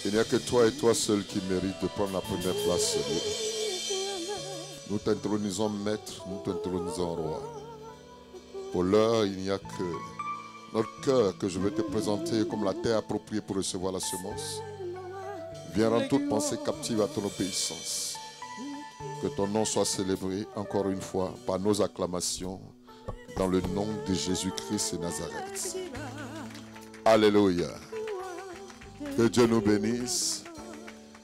Il n'y a que toi et toi seul qui mérites de prendre la première place, Seigneur. Nous t'intronisons maître, nous t'intronisons roi. Pour l'heure, il n'y a que notre cœur que je veux te présenter comme la terre appropriée pour recevoir la semence. Viens rendre toute pensée captive à ton obéissance. Que ton nom soit célébré encore une fois par nos acclamations dans le nom de Jésus-Christ et Nazareth. Alléluia. Que Dieu nous bénisse.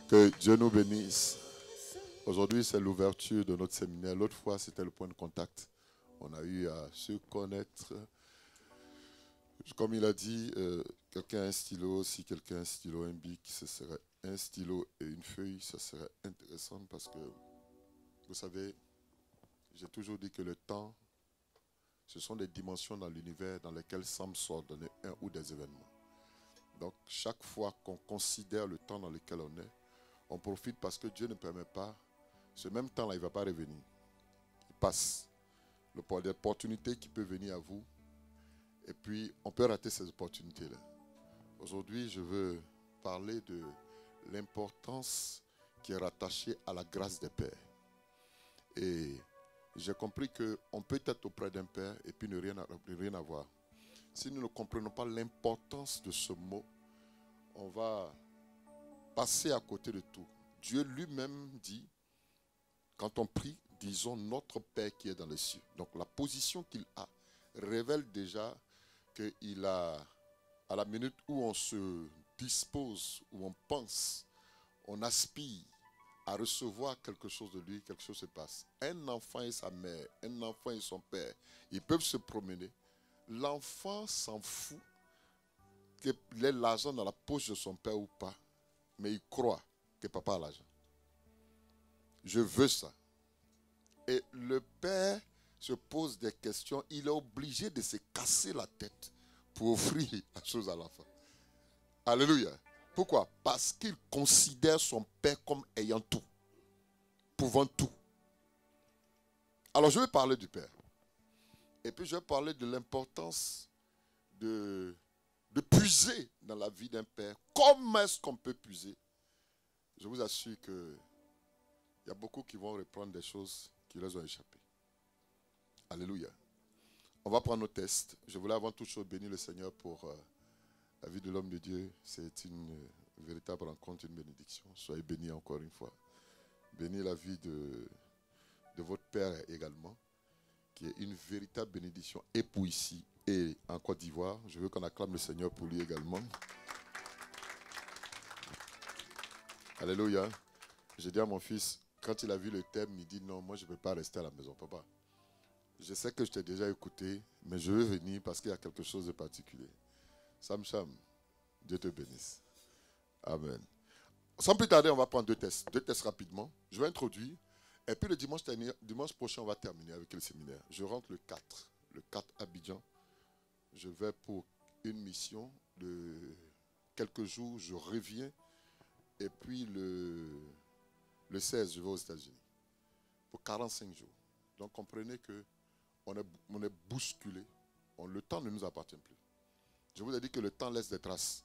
Que Dieu nous bénisse. Aujourd'hui, c'est l'ouverture de notre séminaire. L'autre fois, c'était le point de contact. On a eu à se connaître. Comme il a dit, quelqu'un a un stylo. Si quelqu'un a un stylo, un bic, ce serait un stylo et une feuille. Ça serait intéressant parce que, vous savez, j'ai toujours dit que le temps, ce sont des dimensions dans l'univers dans lesquelles semble s'ordonner un ou des événements. Donc, chaque fois qu'on considère le temps dans lequel on est, on profite parce que Dieu ne permet pas. Ce même temps-là, il ne va pas revenir. Il passe. L'opportunité qui peut venir à vous. Et puis, on peut rater ces opportunités-là. Aujourd'hui, je veux parler de l'importance qui est rattachée à la grâce des pères. Et j'ai compris qu'on peut être auprès d'un père et puis ne rien avoir. Si nous ne comprenons pas l'importance de ce mot, on va passer à côté de tout. Dieu lui-même dit, quand on prie, disons notre Père qui est dans les cieux. Donc la position qu'il a révèle déjà qu'il a, à la minute où on se dispose, où on pense, on aspire à recevoir quelque chose de lui, quelque chose se passe. Un enfant et sa mère, un enfant et son père, ils peuvent se promener. L'enfant s'en fout qu'il ait l'argent dans la poche de son père ou pas, mais il croit que papa a l'argent. Je veux ça. Et le père se pose des questions, il est obligé de se casser la tête pour offrir la chose à l'enfant. Alléluia. Pourquoi? Parce qu'il considère son père comme ayant tout, pouvant tout. Alors je vais parler du père. Et puis je vais parler de l'importance de puiser dans la vie d'un père. Comment est-ce qu'on peut puiser? Je vous assure qu'il y a beaucoup qui vont reprendre des choses qui leur ont échappé. Alléluia. On va prendre nos tests. Je voulais avant toute chose bénir le Seigneur pour la vie de l'homme de Dieu. C'est une véritable rencontre, une bénédiction. Soyez bénis encore une fois. Bénis la vie de votre Père également, qui est une véritable bénédiction, et pour ici et en Côte d'Ivoire. Je veux qu'on acclame le Seigneur pour lui également. Alléluia. J'ai dit à mon fils, quand il a vu le thème, il dit non, moi je ne peux pas rester à la maison, papa. Je sais que je t'ai déjà écouté, mais je veux venir parce qu'il y a quelque chose de particulier. Sam Cham, Dieu te bénisse. Amen. Sans plus tarder, on va prendre deux tests rapidement. Je vais introduire. Et puis le dimanche prochain, on va terminer avec le séminaire. Je rentre le 4 Abidjan. Je vais pour une mission de quelques jours. Je reviens. Et puis le 16, je vais aux États-Unis. Pour 45 jours. Donc comprenez qu'on est bousculé. Le temps ne nous appartient plus. Je vous ai dit que le temps laisse des traces.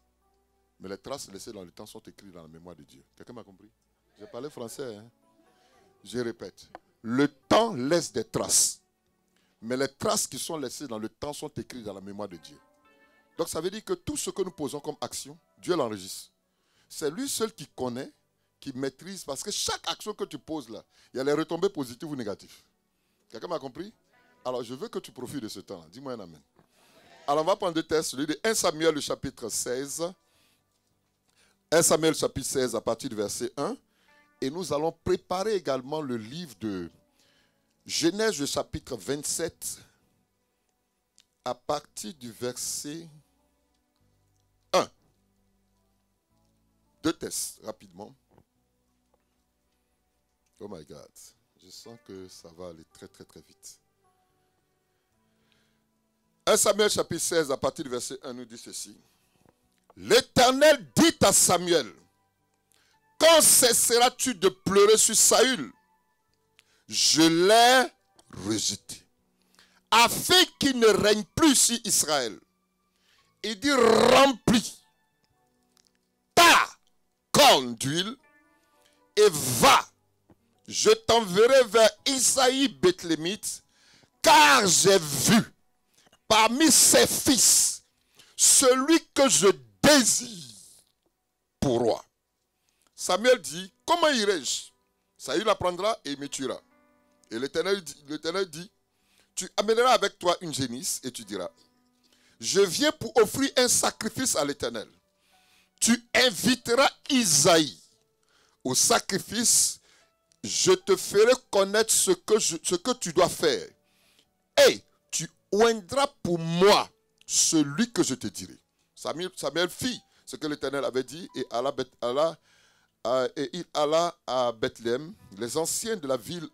Mais les traces laissées dans le temps sont écrites dans la mémoire de Dieu. Quelqu'un m'a compris? J'ai parlé français, hein? Je répète. Le temps laisse des traces. Mais les traces qui sont laissées dans le temps sont écrites dans la mémoire de Dieu. Donc ça veut dire que tout ce que nous posons comme action, Dieu l'enregistre. C'est lui seul qui connaît, qui maîtrise, parce que chaque action que tu poses là, il y a les retombées positives ou négatives. Quelqu'un m'a compris? Alors je veux que tu profites de ce temps-là. Dis-moi un amen. Alors on va prendre deux textes, celui de 1 Samuel le chapitre 16. 1 Samuel chapitre 16 à partir du verset 1. Et nous allons préparer également le livre de Genèse le chapitre 27 à partir du verset 1. Deux tests rapidement. Oh my God. Je sens que ça va aller très très très vite. 1 Samuel chapitre 16 à partir du verset 1 nous dit ceci. L'Éternel dit à Samuel, quand cesseras-tu de pleurer sur Saül? Je l'ai rejeté, afin qu'il ne règne plus sur Israël. Il dit remplis ta cornes d'huile et va. Je t'enverrai vers Isaïe Bethlémite, car j'ai vu parmi ses fils celui que je désire pour roi. Samuel dit, comment irai-je? Saül l'apprendra et il me tuera. Et l'Éternel dit, tu amèneras avec toi une génisse et tu diras, je viens pour offrir un sacrifice à l'Éternel. Tu inviteras Isaïe au sacrifice, je te ferai connaître ce que tu dois faire. Et tu oindras pour moi celui que je te dirai. Samuel fit ce que l'Éternel avait dit et il alla à Bethléem. Les anciens de la ville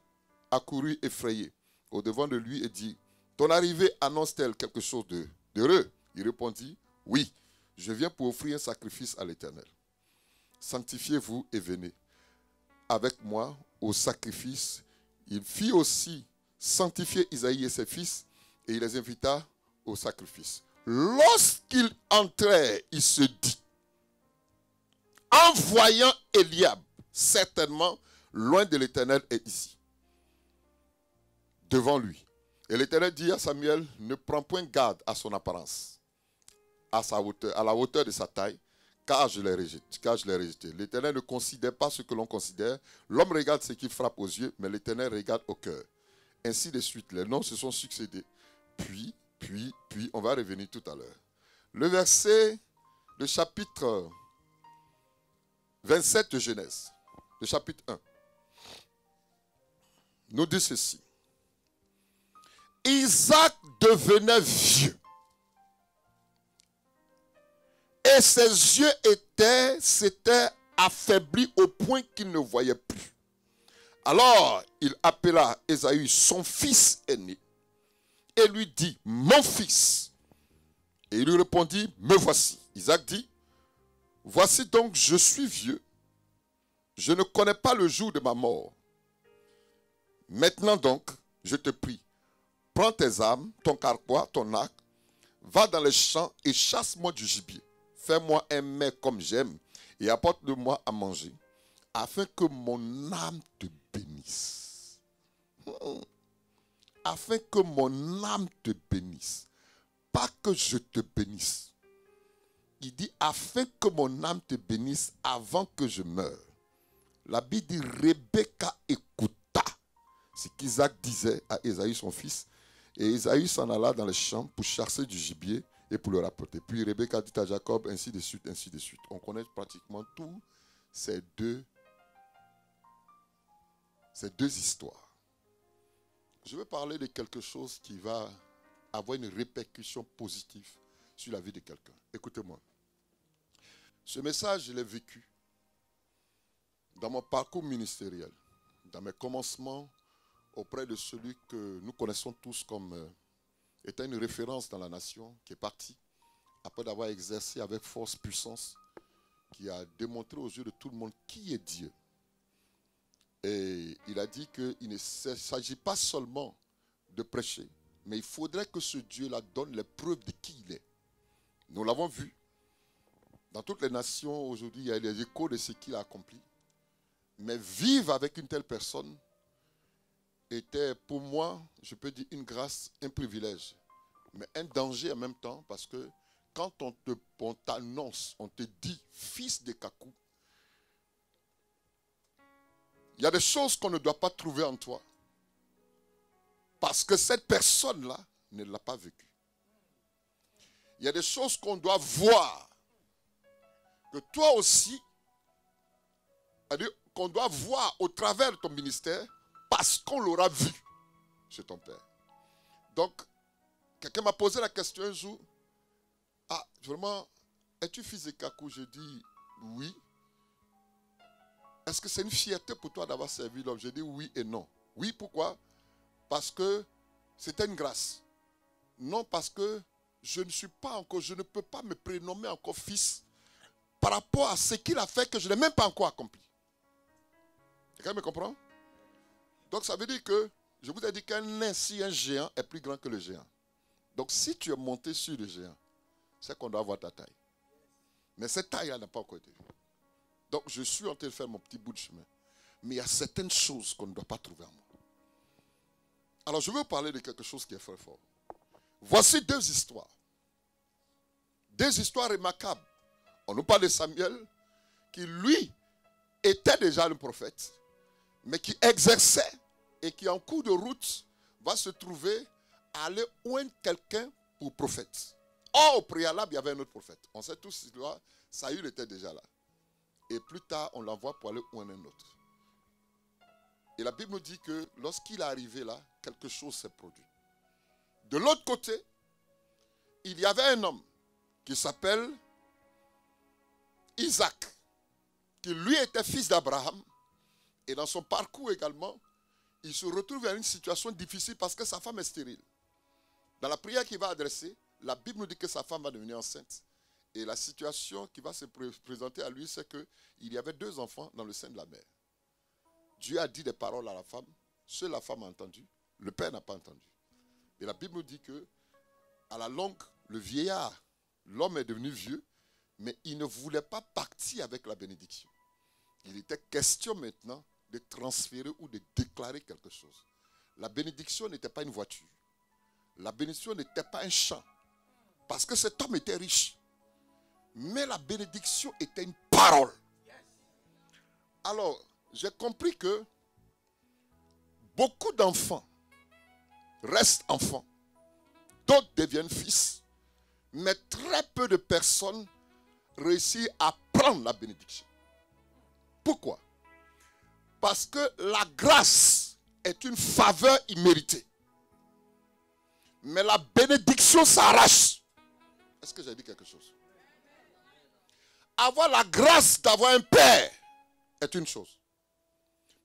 accoururent effrayés au devant de lui et dit, ton arrivée annonce-t-elle quelque chose d'heureux? Il répondit, oui, je viens pour offrir un sacrifice à l'Éternel. Sanctifiez-vous et venez avec moi au sacrifice. Il fit aussi sanctifier Isaïe et ses fils et il les invita au sacrifice. Lorsqu'il entrait, il se dit, en voyant Eliab, certainement loin de l'Éternel est ici, devant lui. Et l'Éternel dit à Samuel, ne prends point garde à son apparence, à la hauteur de sa taille, car je l'ai rejeté. L'Éternel ne considère pas ce que l'on considère. L'homme regarde ce qui frappe aux yeux, mais l'Éternel regarde au cœur. Ainsi de suite, les noms se sont succédés. Puis, on va revenir tout à l'heure. Le chapitre 27 de Genèse, le chapitre 1, nous dit ceci. Isaac devenait vieux. Et ses yeux s'étaient affaiblis au point qu'il ne voyait plus. Alors, il appela Ésaü, son fils aîné, et lui dit, mon fils. Et il lui répondit, me voici. Isaac dit, voici donc, je suis vieux. Je ne connais pas le jour de ma mort. Maintenant donc, je te prie, prends tes armes, ton carquois, ton arc, va dans les champs et chasse-moi du gibier. Fais-moi un mets comme j'aime et apporte-le-moi à manger, afin que mon âme te bénisse. Afin que mon âme te bénisse. Pas que je te bénisse. Il dit, afin que mon âme te bénisse avant que je meure. La Bible dit, Rebecca écouta ce qu'Isaac disait à Ésaü son fils. Et Ésaü s'en alla dans les champs pour chasser du gibier et pour le rapporter. Puis Rebecca dit à Jacob, ainsi de suite, ainsi de suite. On connaît pratiquement tous ces deux histoires. Je veux parler de quelque chose qui va avoir une répercussion positive sur la vie de quelqu'un. Écoutez-moi. Ce message, je l'ai vécu dans mon parcours ministériel, dans mes commencements auprès de celui que nous connaissons tous comme étant une référence dans la nation, qui est parti, après d'avoir exercé avec force, puissance, qui a démontré aux yeux de tout le monde qui est Dieu. Et il a dit qu'il ne s'agit pas seulement de prêcher, mais il faudrait que ce Dieu-là donne les preuves de qui il est. Nous l'avons vu. Dans toutes les nations, aujourd'hui, il y a les échos de ce qu'il a accompli. Mais vivre avec une telle personne était pour moi, je peux dire, une grâce, un privilège, mais un danger en même temps, parce que quand on t'annonce, on te dit fils de Kakou, il y a des choses qu'on ne doit pas trouver en toi, parce que cette personne-là ne l'a pas vécu. Il y a des choses qu'on doit voir, que toi aussi, qu'on doit voir au travers de ton ministère, parce qu'on l'aura vu chez ton père. Donc, quelqu'un m'a posé la question un jour, ah, vraiment, es-tu fils de Kakou? Je dis, oui. Est-ce que c'est une fierté pour toi d'avoir servi l'homme? Je dis oui et non. Oui, pourquoi? Parce que c'était une grâce. Non, parce que je ne peux pas me prénommer encore fils par rapport à ce qu'il a fait que je n'ai même pas encore accompli. Quelqu'un me comprend? Donc ça veut dire que, je vous ai dit qu'un nain, si un géant est plus grand que le géant. Donc si tu es monté sur le géant, c'est qu'on doit avoir ta taille. Mais cette taille-là n'a pas encore été vue. Donc je suis en train de faire mon petit bout de chemin. Mais il y a certaines choses qu'on ne doit pas trouver en moi. Alors je veux vous parler de quelque chose qui est très fort. Voici deux histoires. Deux histoires remarquables. On nous parle de Samuel, qui lui était déjà un prophète, mais qui exerçait et qui en cours de route va se trouver à aller oindre quelqu'un pour prophète. Or, au préalable, il y avait un autre prophète. On sait tous que Saül était déjà là. Et plus tard, on l'envoie pour aller oindre un autre. Et la Bible nous dit que lorsqu'il est arrivé là, quelque chose s'est produit. De l'autre côté, il y avait un homme qui s'appelle Isaac, qui lui était fils d'Abraham. Et dans son parcours également, il se retrouve dans une situation difficile parce que sa femme est stérile. Dans la prière qu'il va adresser, la Bible nous dit que sa femme va devenir enceinte. Et la situation qui va se présenter à lui, c'est qu'il y avait deux enfants dans le sein de la mère. Dieu a dit des paroles à la femme, seule la femme a entendu, le père n'a pas entendu. Et la Bible nous dit que, à la longue, le vieillard, l'homme est devenu vieux, mais il ne voulait pas partir avec la bénédiction. Il était question maintenant de transférer ou de déclarer quelque chose. La bénédiction n'était pas une voiture. La bénédiction n'était pas un champ. Parce que cet homme était riche. Mais la bénédiction était une parole. Alors, j'ai compris que beaucoup d'enfants restent enfants. D'autres deviennent fils. Mais très peu de personnes réussissent à prendre la bénédiction. Pourquoi? Parce que la grâce est une faveur imméritée. Mais la bénédiction s'arrache. Est-ce que j'ai dit quelque chose? Avoir la grâce d'avoir un père est une chose.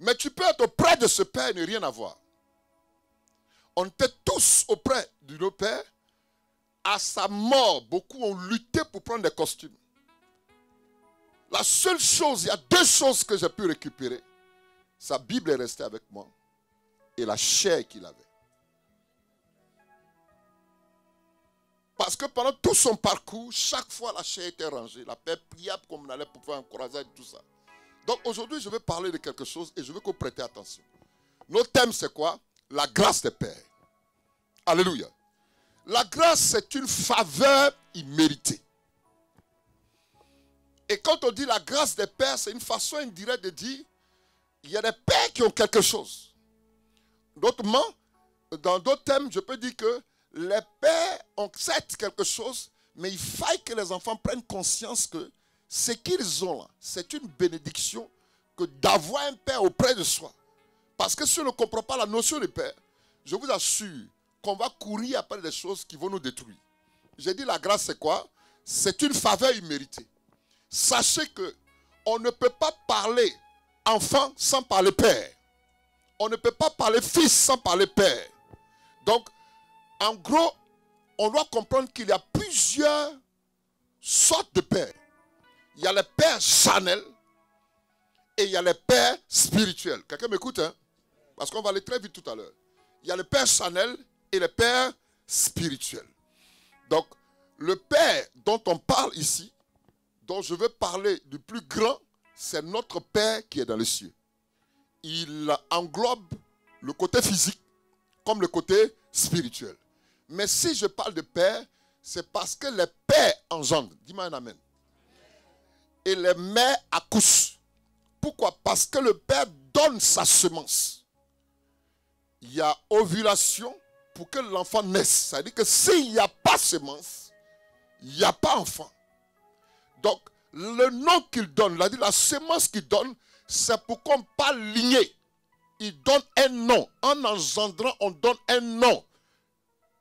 Mais tu peux être auprès de ce père et ne rien avoir. On était tous auprès de nos pères. À sa mort, beaucoup ont lutté pour prendre des costumes. La seule chose, il y a deux choses que j'ai pu récupérer. Sa Bible est restée avec moi et la chair qu'il avait. Parce que pendant tout son parcours, chaque fois la chair était rangée. La paix priable comme on allait pour faire un croisade et tout ça. Donc aujourd'hui, je vais parler de quelque chose et je veux que vous prêtez attention. Notre thème, c'est quoi? La grâce des pères. Alléluia. La grâce, c'est une faveur imméritée. Et quand on dit la grâce des pères, c'est une façon indirecte de dire il y a des pères qui ont quelque chose. D'autrement, dans d'autres thèmes, je peux dire que les pères ont certes quelque chose, mais il faille que les enfants prennent conscience que ce qu'ils ont là, c'est une bénédiction que d'avoir un père auprès de soi. Parce que si on ne comprend pas la notion de père, je vous assure qu'on va courir après des choses qui vont nous détruire. J'ai dit la grâce c'est quoi? C'est une faveur imméritée. Sachez que on ne peut pas parler enfant sans parler père. On ne peut pas parler fils sans parler père. Donc, en gros, on doit comprendre qu'il y a plusieurs sortes de pères. Il y a les pères charnels et il y a les pères spirituels. Quelqu'un m'écoute, hein? Parce qu'on va aller très vite tout à l'heure. Il y a les pères charnels et les pères spirituels. Donc, le père dont on parle ici, dont je veux parler du plus grand, c'est notre Père qui est dans les cieux. Il englobe le côté physique comme le côté spirituel. Mais si je parle de Père, c'est parce que les pères engendrent. Dis-moi un amen. Et les mères accouchent. Pourquoi? Parce que le Père donne sa semence. Il y a ovulation pour que l'enfant naisse. C'est-à-dire que s'il n'y a pas semence, il n'y a pas enfant. Donc, le nom qu'il donne, la semence qu'il donne, c'est pour qu'on parle lignée. Il donne un nom. En engendrant, on donne un nom.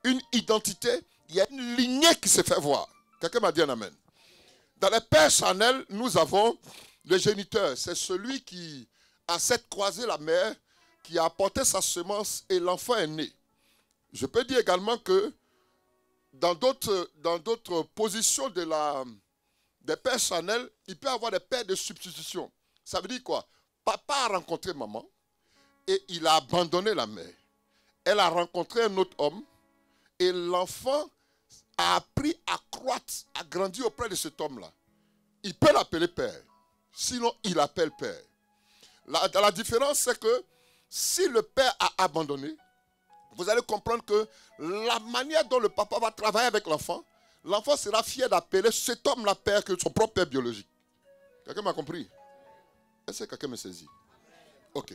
Une identité. Il y a une lignée qui se fait voir. Quelqu'un m'a dit un amen. Dans les pères charnels, nous avons le géniteur. C'est celui qui a cette croisé la mère, qui a apporté sa semence et l'enfant est né. Je peux dire également que dans d'autres positions des pères charnels, il peut y avoir des pères de substitution. Ça veut dire quoi? Papa a rencontré maman et il a abandonné la mère. Elle a rencontré un autre homme et l'enfant a appris à croître, à grandir auprès de cet homme-là. Il peut l'appeler père. Sinon, il appelle père. La différence, c'est que si le père a abandonné, vous allez comprendre que la manière dont le papa va travailler avec l'enfant, l'enfant sera fier d'appeler cet homme-là père que son propre père biologique. Quelqu'un m'a compris? Est-ce que quelqu'un me saisit? Ok.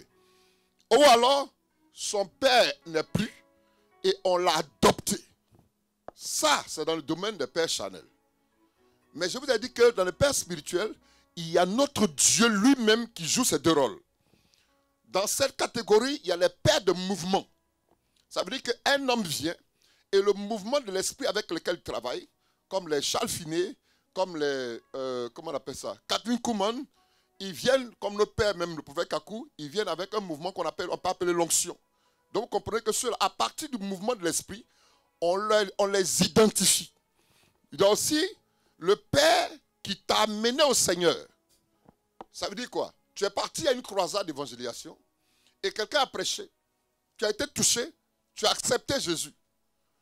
Ou alors, son père n'est plus et on l'a adopté. Ça, c'est dans le domaine des pères charnels. Mais je vous ai dit que dans le père spirituel, il y a notre Dieu lui-même qui joue ces deux rôles. Dans cette catégorie, il y a les pères de mouvement. Ça veut dire qu'un homme vient et le mouvement de l'esprit avec lequel il travaille, comme les Charles Finet, comme les, comment on appelle ça, Catherine Kuhlman, ils viennent, comme notre père, même le prophète Kakou, ils viennent avec un mouvement qu'on appelle, on peut appeler l'onction. Donc vous comprenez que à partir du mouvement de l'esprit, on les identifie. Il y a aussi le père qui t'a amené au Seigneur. Ça veut dire quoi? Tu es parti à une croisade d'évangélisation et quelqu'un a prêché. Tu as été touché, tu as accepté Jésus.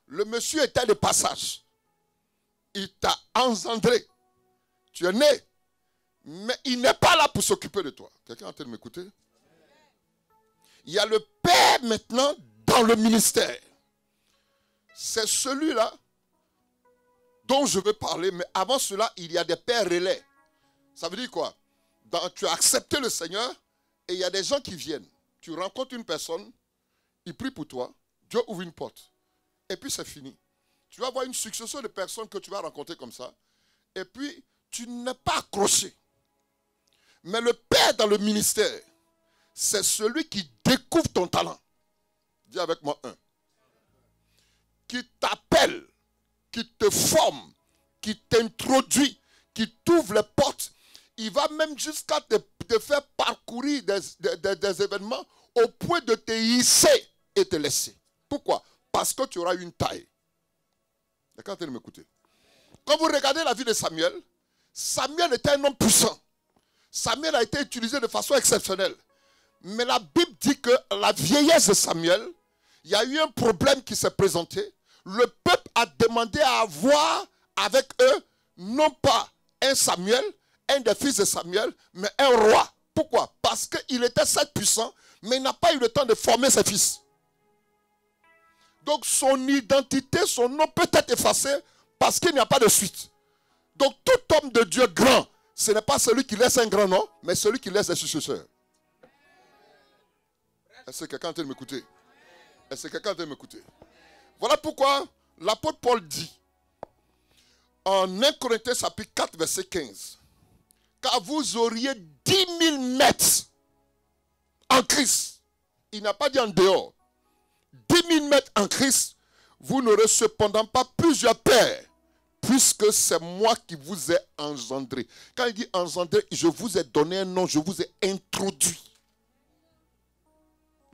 Le monsieur était de passage. Il t'a engendré. Tu es né. Mais il n'est pas là pour s'occuper de toi. Quelqu'un est en train de m'écouter? Il y a le père maintenant dans le ministère. C'est celui-là dont je veux parler. Mais avant cela, il y a des pères relais. Ça veut dire quoi? Tu as accepté le Seigneur et il y a des gens qui viennent. Tu rencontres une personne, il prie pour toi, Dieu ouvre une porte. Et puis c'est fini. Tu vas avoir une succession de personnes que tu vas rencontrer comme ça. Et puis, tu n'es pas accroché. Mais le père dans le ministère, c'est celui qui découvre ton talent. Dis avec moi un. Qui t'appelle, qui te forme, qui t'introduit, qui t'ouvre les portes. Il va même jusqu'à te faire parcourir des événements au point de te hisser et te laisser. Pourquoi? Parce que tu auras une taille. Quand tu m'écoutez. Quand vous regardez la vie de Samuel, Samuel était un homme puissant. Samuel a été utilisé de façon exceptionnelle. Mais la Bible dit que la vieillesse de Samuel, il y a eu un problème qui s'est présenté. Le peuple a demandé à avoir avec eux, non pas un Samuel, un des fils de Samuel, mais un roi. Pourquoi? Parce qu'il était certes puissant, mais il n'a pas eu le temps de former ses fils. Donc son identité, son nom peut être effacé parce qu'il n'y a pas de suite. Donc tout homme de Dieu grand, ce n'est pas celui qui laisse un grand nom, mais celui qui laisse des successeurs. Est-ce que quelqu'un est en train de m'écouter? Est-ce que quelqu'un est en train de m'écouter? Voilà pourquoi l'apôtre Paul dit en 1 Corinthiens chapitre 4 verset 15, car vous auriez 10 000 mètres en Christ. Il n'a pas dit en dehors. 10 000 mètres en Christ, vous n'aurez cependant pas plusieurs pères, puisque c'est moi qui vous ai engendré. Quand il dit engendré, je vous ai donné un nom, je vous ai introduit.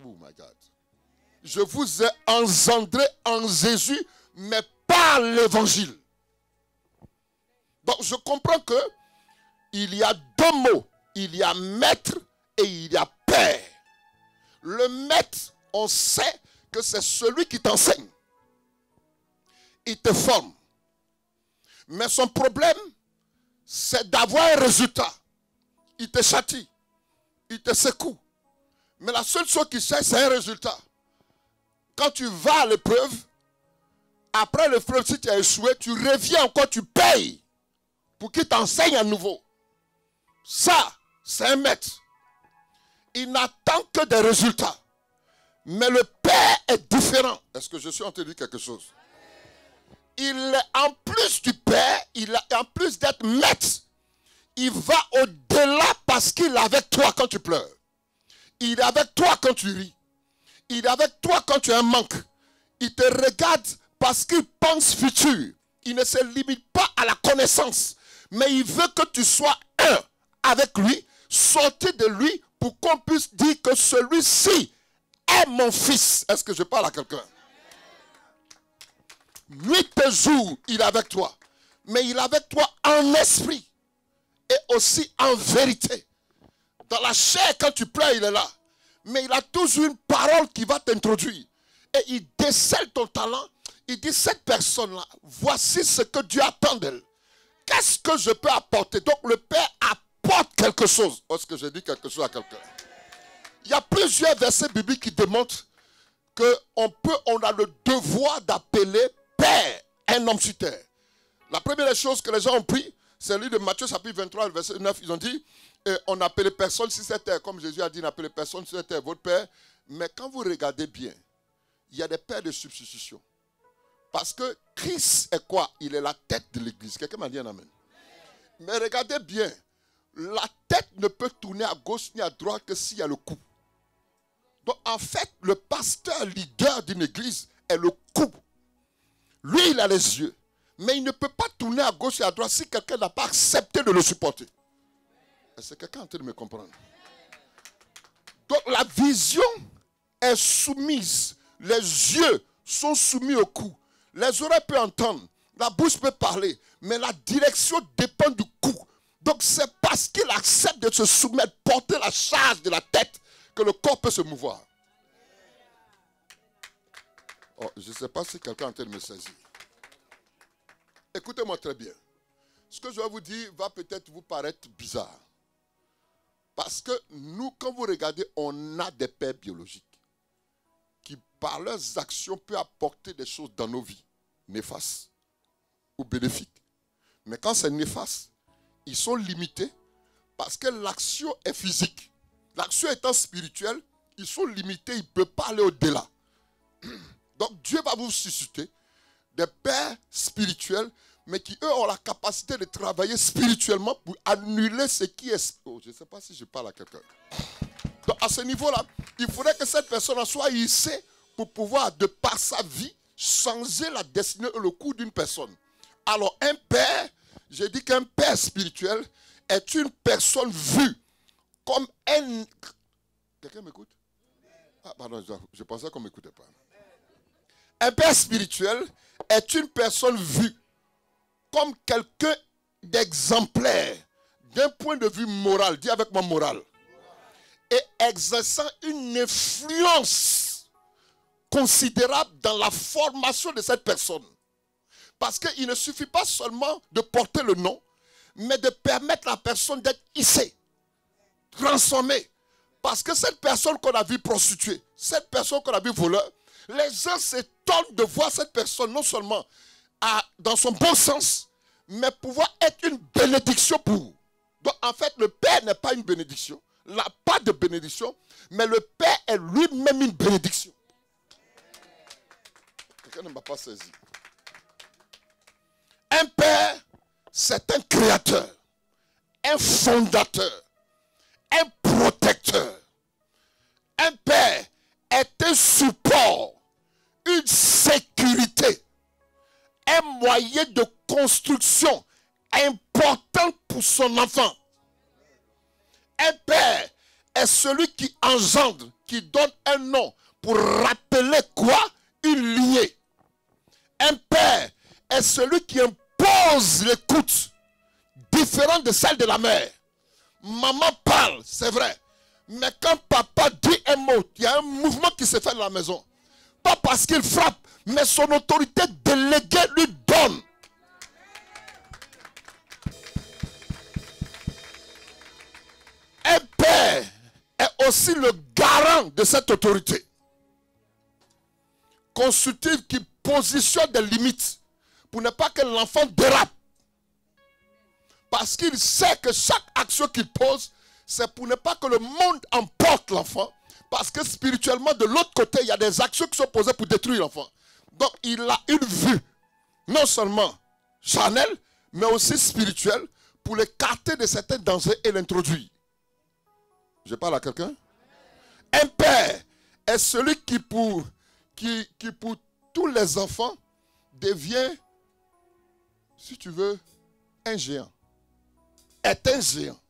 Oh my God. Je vous ai engendré en Jésus, mais par l'évangile. Donc je comprends que il y a deux mots. Il y a maître et il y a père. Le maître, on sait que c'est celui qui t'enseigne. Il te forme. Mais son problème, c'est d'avoir un résultat. Il te châtie. Il te secoue. Mais la seule chose qu'il cherche, c'est un résultat. Quand tu vas à l'épreuve, après l'épreuve, si tu as échoué, tu reviens encore, tu payes pour qu'il t'enseigne à nouveau. Ça, c'est un maître. Il n'attend que des résultats. Mais le Père est différent. Est-ce que je suis en train de dire quelque chose? Il est en plus du Père, il est en plus d'être maître, il va au-delà parce qu'il est avec toi quand tu pleures. Il est avec toi quand tu ris. Il est avec toi quand tu as un manque. Il te regarde parce qu'il pense futur. Il ne se limite pas à la connaissance. Mais il veut que tu sois un avec lui, sorti de lui pour qu'on puisse dire que celui-ci est mon fils. Est-ce que je parle à quelqu'un? Nuit et jour, il est avec toi. Mais il est avec toi en esprit et aussi en vérité. Dans la chair, quand tu pleures, il est là. Mais il a toujours une parole qui va t'introduire. Et il décèle ton talent. Il dit, cette personne-là, voici ce que Dieu attend d'elle. Qu'est-ce que je peux apporter? Donc le Père porte quelque chose. Est-ce que j'ai dit quelque chose à quelqu'un? Il y a plusieurs versets bibliques qui démontrent qu'on a le devoir d'appeler Père un homme sur terre. La première chose que les gens ont pris, c'est le livre de Matthieu, chapitre 23, verset 9. Ils ont dit, on n'appelait personne sur cette terre. Comme Jésus a dit, n'appelez personne sur cette terre, votre Père. Mais quand vous regardez bien, il y a des pères de substitution. Parce que Christ est quoi? Il est la tête de l'église. Quelqu'un m'a dit un amen. Mais regardez bien, la tête ne peut tourner à gauche ni à droite que s'il y a le cou. Donc en fait, le pasteur leader d'une église est le cou. Lui, il a les yeux. Mais il ne peut pas tourner à gauche et à droite si quelqu'un n'a pas accepté de le supporter. Est-ce que quelqu'un est en train de me comprendre? Donc la vision est soumise. Les yeux sont soumis au cou. Les oreilles peuvent entendre. La bouche peut parler. Mais la direction dépend du cou. Donc c'est parce qu'il accepte de se soumettre, porter la charge de la tête, que le corps peut se mouvoir. Oh, je ne sais pas si quelqu'un est en train de me saisir. Écoutez-moi très bien. Ce que je vais vous dire va peut-être vous paraître bizarre. Parce que nous, quand vous regardez, on a des pères biologiques qui, par leurs actions, peuvent apporter des choses dans nos vies, néfastes ou bénéfiques. Mais quand c'est néfaste, ils sont limités parce que l'action est physique. L'action étant spirituelle, ils sont limités, ils ne peuvent pas aller au-delà. Donc Dieu va vous susciter des pères spirituels, mais qui eux ont la capacité de travailler spirituellement pour annuler ce qui est... Oh, je ne sais pas si je parle à quelqu'un. Donc à ce niveau-là, il faudrait que cette personne soit hissée pour pouvoir, de par sa vie, changer la destinée et le cours d'une personne. Alors un père, j'ai dit qu'un père spirituel est une personne vue comme un... Quelqu'un m'écoute? Ah pardon, je pensais qu'on ne m'écoutait pas. Un père spirituel est une personne vue comme quelqu'un d'exemplaire d'un point de vue moral. Dis avec moi moral. Et exerçant une influence considérable dans la formation de cette personne. Parce qu'il ne suffit pas seulement de porter le nom, mais de permettre à la personne d'être hissée, transformée. Parce que cette personne qu'on a vue prostituée, cette personne qu'on a vue voleur, les gens s'étonnent de voir cette personne non seulement dans son bon sens, mais pouvoir être une bénédiction pour vous. Donc en fait, le Père n'est pas une bénédiction, n'a pas de bénédiction, mais le Père est lui-même une bénédiction. Quelqu'un ne m'a pas saisi. Un Père, c'est un créateur, un fondateur, un protecteur. Un Père est un support, une sécurité, un moyen de construction important pour son enfant. Un père est celui qui engendre, qui donne un nom pour rappeler quoi? Une lignée. Un père est celui qui impose l'écoute, différente de celle de la mère. Maman parle, c'est vrai. Mais quand papa dit un mot, il y a un mouvement qui se fait dans la maison. Pas parce qu'il frappe, mais son autorité déléguée lui donne. Un père est aussi le garant de cette autorité. Consultif qui positionne des limites pour ne pas que l'enfant dérape. Parce qu'il sait que chaque action qu'il pose, c'est pour ne pas que le monde emporte l'enfant. Parce que spirituellement, de l'autre côté, il y a des actions qui sont posées pour détruire l'enfant. Donc, il a une vue, non seulement charnelle, mais aussi spirituelle, pour l'écarter de certains dangers et l'introduire. Je parle à quelqu'un? Un père est celui qui pour tous les enfants, devient, si tu veux, un géant. Est un géant.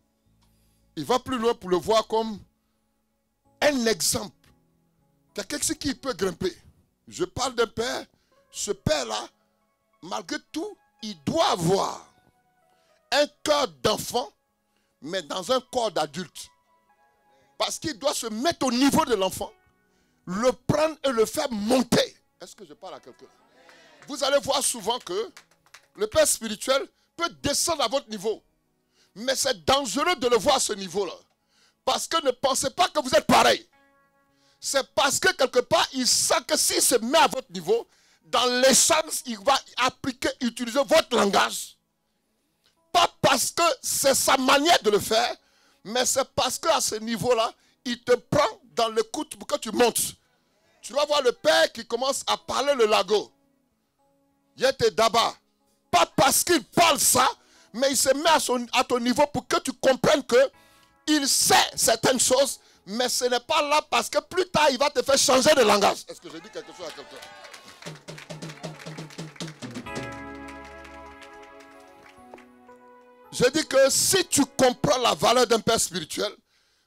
Il va plus loin pour le voir comme un exemple. Quelqu'un qui peut grimper. Je parle d'un père. Ce père-là, malgré tout, il doit avoir un cœur d'enfant, mais dans un corps d'adulte. Parce qu'il doit se mettre au niveau de l'enfant, le prendre et le faire monter. Est-ce que je parle à quelqu'un? Vous allez voir souvent que le père spirituel peut descendre à votre niveau. Mais c'est dangereux de le voir à ce niveau-là. Parce que ne pensez pas que vous êtes pareil. C'est parce que quelque part, il sent que s'il se met à votre niveau, dans l'échange, il va appliquer, utiliser votre langage. Pas parce que c'est sa manière de le faire, mais c'est parce qu'à ce niveau-là, il te prend dans l'écoute pour que tu montes. Tu vas voir le père qui commence à parler le lago. Yete Daba. Pas parce qu'il parle ça, mais il se met à ton niveau pour que tu comprennes que il sait certaines choses, mais ce n'est pas là parce que plus tard, il va te faire changer de langage. Est-ce que je dis quelque chose à quelqu'un? Je dis que si tu comprends la valeur d'un père spirituel,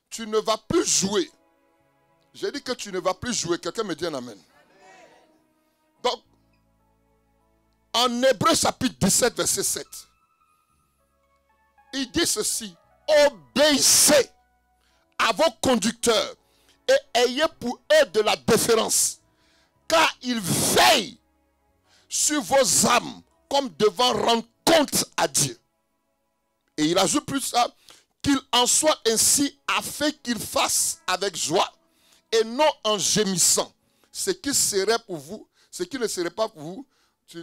tu ne vas plus jouer. Je dis que tu ne vas plus jouer. Quelqu'un me dit un amen. Donc, en Hébreux chapitre 17, verset 7, il dit ceci: obéissez à vos conducteurs et ayez pour eux de la déférence, car ils veillent sur vos âmes comme devant rendre compte à Dieu. Et il ajoute plus ça, qu'il en soit ainsi afin qu'ils fassent avec joie et non en gémissant. Ce qui serait pour vous, ce qui ne serait pas pour vous, ce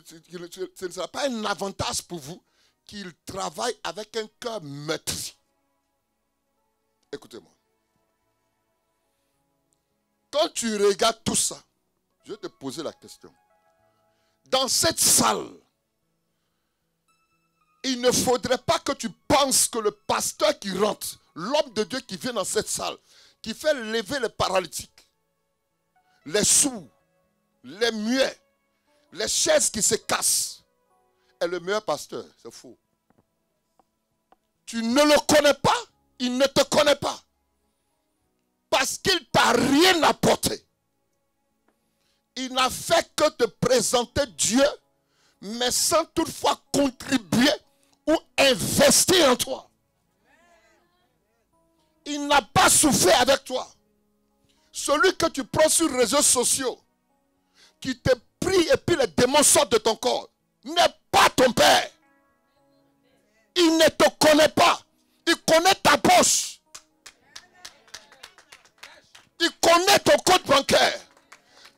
ne sera pas un avantage pour vous qu'ils travaillent avec un cœur meurtri. Écoutez-moi. Quand tu regardes tout ça, je vais te poser la question. Dans cette salle, il ne faudrait pas que tu penses que le pasteur qui rentre, l'homme de Dieu qui vient dans cette salle, qui fait lever les paralytiques, les sourds, les muets, les chaises qui se cassent, est le meilleur pasteur. C'est faux. Tu ne le connais pas, il ne te connaît pas. Parce qu'il ne t'a rien apporté. Il n'a fait que te présenter Dieu, mais sans toutefois contribuer ou investir en toi. Il n'a pas souffert avec toi. Celui que tu prends sur les réseaux sociaux, qui te prie et puis les démons sortent de ton corps, n'est pas ton père. Il ne te connaît pas. Il connaît ta poche. Il connaît ton compte bancaire.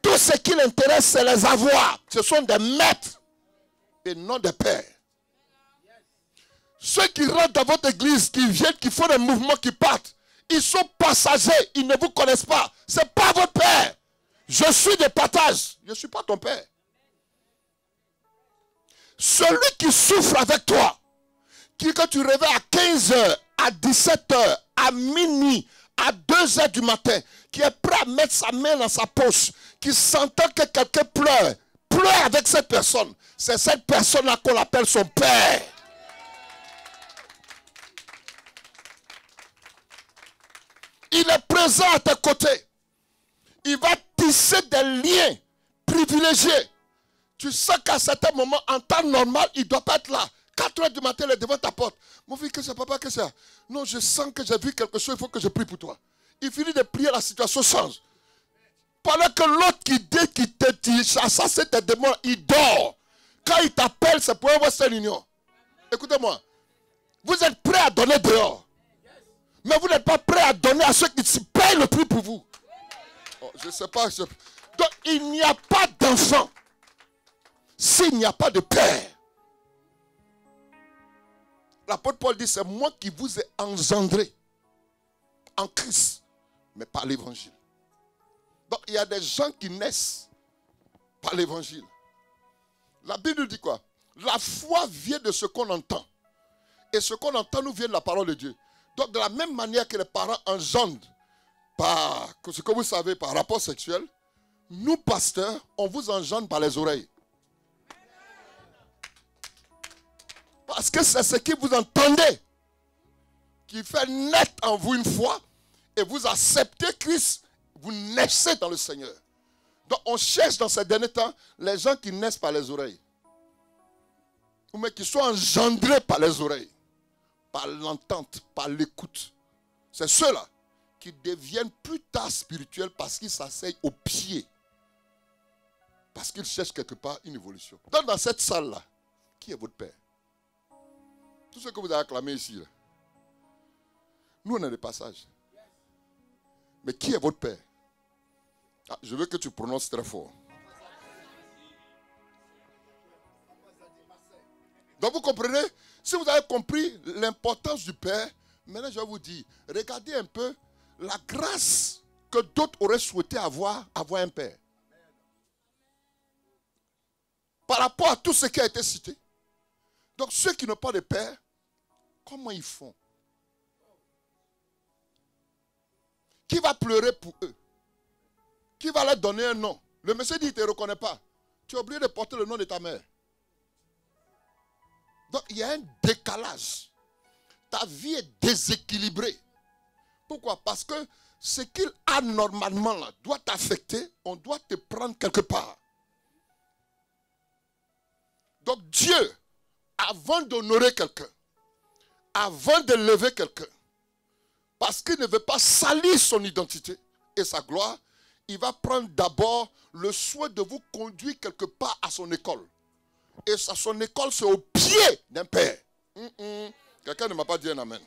Tout ce qui l'intéresse, c'est les avoirs. Ce sont des maîtres et non des pères. Ceux qui rentrent dans votre église, qui viennent, qui font des mouvements, qui partent, ils sont passagers, ils ne vous connaissent pas. Ce n'est pas votre père. Je suis de partage. Je ne suis pas ton père. Celui qui souffre avec toi, que tu réveilles à 15h, à 17h, à minuit, à 2h du matin, qui est prêt à mettre sa main dans sa poche, qui sentant que quelqu'un pleure, pleure avec cette personne. C'est cette personne-là qu'on appelle son père. Il est présent à tes côtés. Il va tisser des liens privilégiés. Tu sais qu'à certains moments, en temps normal, il ne doit pas être là. 4h du matin, il est devant ta porte. Mon fils, que c'est papa, que c'est? Non, je sens que j'ai vu quelque chose, il faut que je prie pour toi. Il finit de prier, la situation change. Pendant que l'autre qui te dit, ça c'est tes démons, il dort. Quand il t'appelle, c'est pour un Western Union. Écoutez-moi, vous êtes prêts à donner dehors. Mais vous n'êtes pas prêts à donner à ceux qui payent le prix pour vous. Oh, je ne sais pas. Donc, il n'y a pas d'enfant s'il n'y a pas de père. L'apôtre Paul dit, c'est moi qui vous ai engendré en Christ, mais par l'évangile. Donc, il y a des gens qui naissent par l'évangile. La Bible dit quoi? La foi vient de ce qu'on entend. Et ce qu'on entend nous vient de la parole de Dieu. Donc, de la même manière que les parents engendrent par ce que vous savez, par rapport sexuel, nous, pasteurs, on vous engendre par les oreilles. Parce que c'est ce que vous entendez qui fait naître en vous une foi et vous acceptez Christ, vous naissez dans le Seigneur. Donc on cherche dans ces derniers temps les gens qui naissent par les oreilles. Ou mais qui sont engendrés par les oreilles, par l'entente, par l'écoute. C'est ceux-là qui deviennent plus tard spirituels parce qu'ils s'asseyent au pied. Parce qu'ils cherchent quelque part une évolution. Donc dans cette salle-là, qui est votre père? Tout ce que vous avez acclamé ici, là, Nous, on est de passage. Mais qui est votre père? Ah, je veux que tu prononces très fort. Donc vous comprenez? Si vous avez compris l'importance du Père, maintenant je vais vous dire, regardez un peu la grâce que d'autres auraient souhaité avoir un Père. Par rapport à tout ce qui a été cité. Donc ceux qui n'ont pas de Père, comment ils font? Qui va pleurer pour eux? Qui va leur donner un nom? Le monsieur dit, il ne te reconnaît pas. Tu es obligé de porter le nom de ta mère. Donc il y a un décalage. Ta vie est déséquilibrée. Pourquoi? Parce que ce qu'il a normalement là doit t'affecter. On doit te prendre quelque part. Donc Dieu, avant d'honorer quelqu'un, avant de lever quelqu'un, parce qu'il ne veut pas salir son identité et sa gloire, il va prendre d'abord le soin de vous conduire quelque part à son école. Et son école, c'est au pied d'un père. Quelqu'un ne m'a pas dit un amen.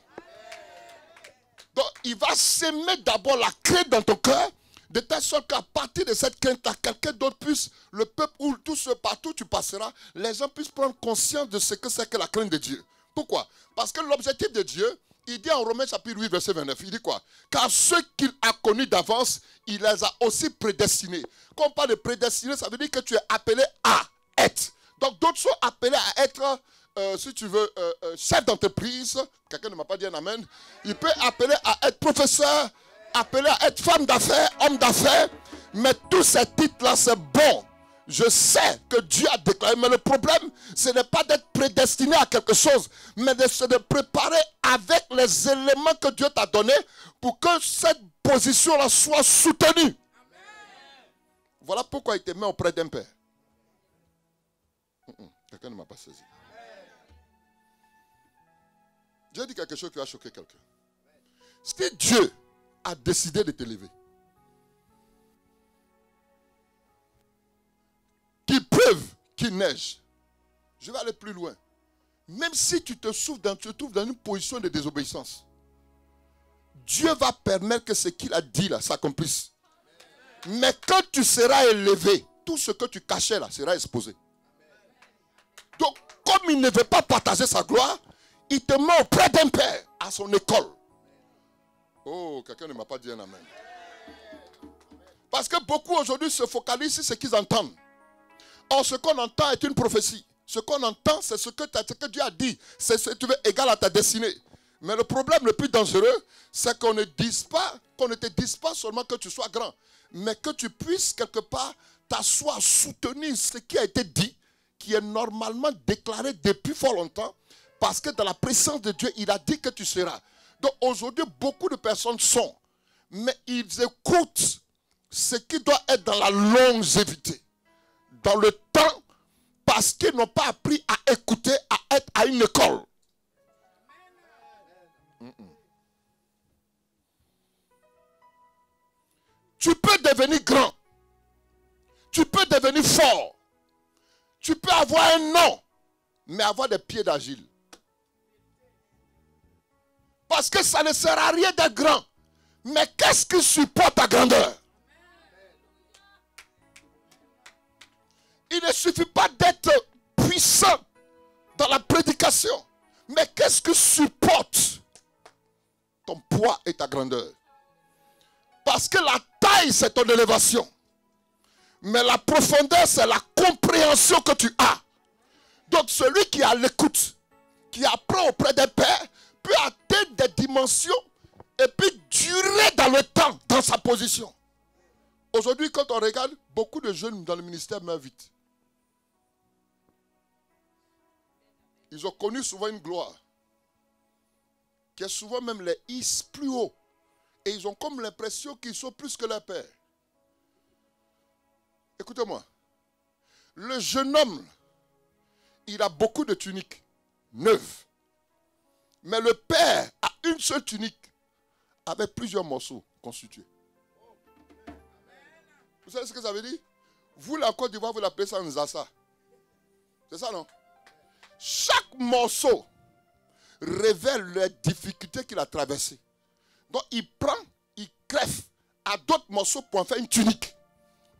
Donc, il va s'aimer d'abord la crainte dans ton cœur, de telle sorte qu'à partir de cette crainte-là, quelqu'un d'autre puisse, le peuple ou tout ce partout où tu passeras, les gens puissent prendre conscience de ce que c'est que la crainte de Dieu. Pourquoi? Parce que l'objectif de Dieu, il dit en Romains chapitre 8, verset 29, il dit quoi? Car ceux qu'il a connus d'avance, il les a aussi prédestinés. Quand on parle de prédestiné, ça veut dire que tu es appelé à être. Donc d'autres sont appelés à être, si tu veux, chef d'entreprise. Quelqu'un ne m'a pas dit un amen. Il peut appeler à être professeur, appelé à être femme d'affaires, homme d'affaires. Mais tous ces titres-là, c'est bon. Je sais que Dieu a déclaré, mais le problème, ce n'est pas d'être prédestiné à quelque chose, mais de se préparer avec les éléments que Dieu t'a donnés pour que cette position-là soit soutenue. Amen. Voilà pourquoi il te met auprès d'un père. Quelqu'un ne m'a pas saisi. Dieu dit quelque chose qui va choquer quelqu'un. Si Dieu a décidé de t'élever, qu'il pleuve, qu'il neige, je vais aller plus loin. Même si tu te trouves dans une position de désobéissance, Dieu va permettre que ce qu'il a dit là s'accomplisse. Mais quand tu seras élevé, tout ce que tu cachais là sera exposé. Donc, comme il ne veut pas partager sa gloire, il te met auprès d'un père à son école. Oh, quelqu'un ne m'a pas dit un amen. Parce que beaucoup aujourd'hui se focalisent sur ce qu'ils entendent. Or, ce qu'on entend est une prophétie. Ce qu'on entend, c'est ce que Dieu a dit. C'est ce que tu veux égal à ta destinée. Mais le problème le plus dangereux, c'est qu'on ne te dise pas seulement que tu sois grand, mais que tu puisses quelque part t'asseoir, soutenir ce qui a été dit, qui est normalement déclaré depuis fort longtemps, parce que dans la présence de Dieu, il a dit que tu seras. Donc aujourd'hui, beaucoup de personnes sont, mais ils écoutent ce qui doit être dans la longévité, dans le temps, parce qu'ils n'ont pas appris à écouter, à être à une école. Tu peux devenir grand, tu peux devenir fort, tu peux avoir un nom, mais avoir des pieds d'agile. Parce que ça ne sert à rien d'être grand. Mais qu'est-ce qui supporte ta grandeur? Il ne suffit pas d'être puissant dans la prédication. Mais qu'est-ce qui supporte ton poids et ta grandeur? Parce que la taille, c'est ton élévation. Mais la profondeur, c'est la compréhension que tu as. Donc celui qui a l'écoute, qui apprend auprès d'un père, peut atteindre des dimensions et puis durer dans le temps, dans sa position. Aujourd'hui, quand on regarde, beaucoup de jeunes dans le ministère meurent vite. Ils ont connu souvent une gloire, qui est souvent même les hisse plus haut. Et ils ont comme l'impression qu'ils sont plus que leur père. Écoutez-moi. Le jeune homme, il a beaucoup de tuniques neuves. Mais le père a une seule tunique avec plusieurs morceaux constitués. Vous savez ce que ça veut dire? Vous, la Côte d'Ivoire, vous l'appelez ça un zassa. C'est ça, non? Chaque morceau révèle les difficultés qu'il a traversées. Donc il prend, il crève à d'autres morceaux pour en faire une tunique.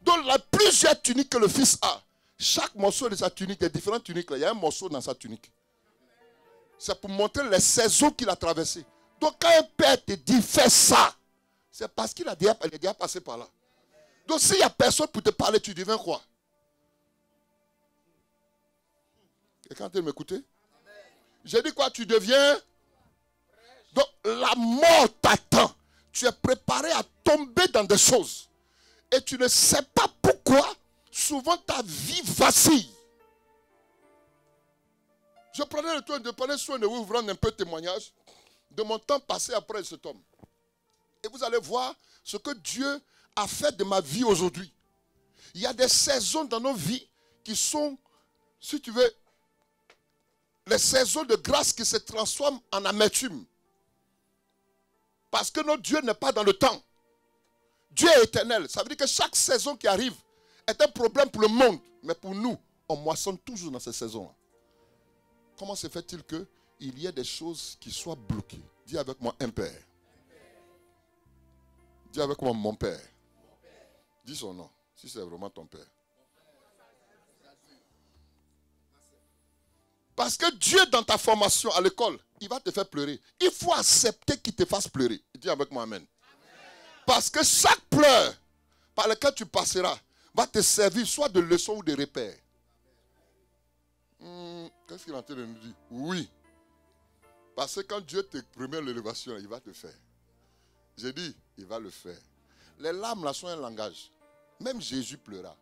Donc il y a plusieurs tuniques que le fils a. Chaque morceau de sa tunique, il y a différentes tuniques. Là. Il y a un morceau dans sa tunique. C'est pour montrer les saisons qu'il a traversées. Donc quand un père te dit fais ça, c'est parce qu'il est déjà passé par là. Donc s'il n'y a personne pour te parler, tu deviens quoi? Quelqu'un peut m'écouter? J'ai dit quoi? Tu deviens? Donc la mort t'attend. Tu es préparé à tomber dans des choses. Et tu ne sais pas pourquoi. Souvent ta vie vacille. Je prenais le temps de prendre soin de vous rendre un peu de témoignage de mon temps passé après cet homme. Et vous allez voir ce que Dieu a fait de ma vie aujourd'hui. Il y a des saisons dans nos vies qui sont, si tu veux, les saisons de grâce qui se transforment en amertume. Parce que notre Dieu n'est pas dans le temps. Dieu est éternel. Ça veut dire que chaque saison qui arrive est un problème pour le monde. Mais pour nous, on moissonne toujours dans ces saisons-là. Comment se fait-il qu'il y ait des choses qui soient bloquées? Dis avec moi un père. Dis avec moi mon père. Dis son nom, si c'est vraiment ton père. Parce que Dieu, dans ta formation à l'école, il va te faire pleurer. Il faut accepter qu'il te fasse pleurer. Dis avec moi amen. Parce que chaque pleur par lequel tu passeras va te servir soit de leçon ou de repère. Qu'est-ce qu'il est en train de nous dire? Oui. Parce que quand Dieu te promet l'élévation, il va te faire. J'ai dit, il va le faire. Les larmes là sont un langage. Même Jésus pleura.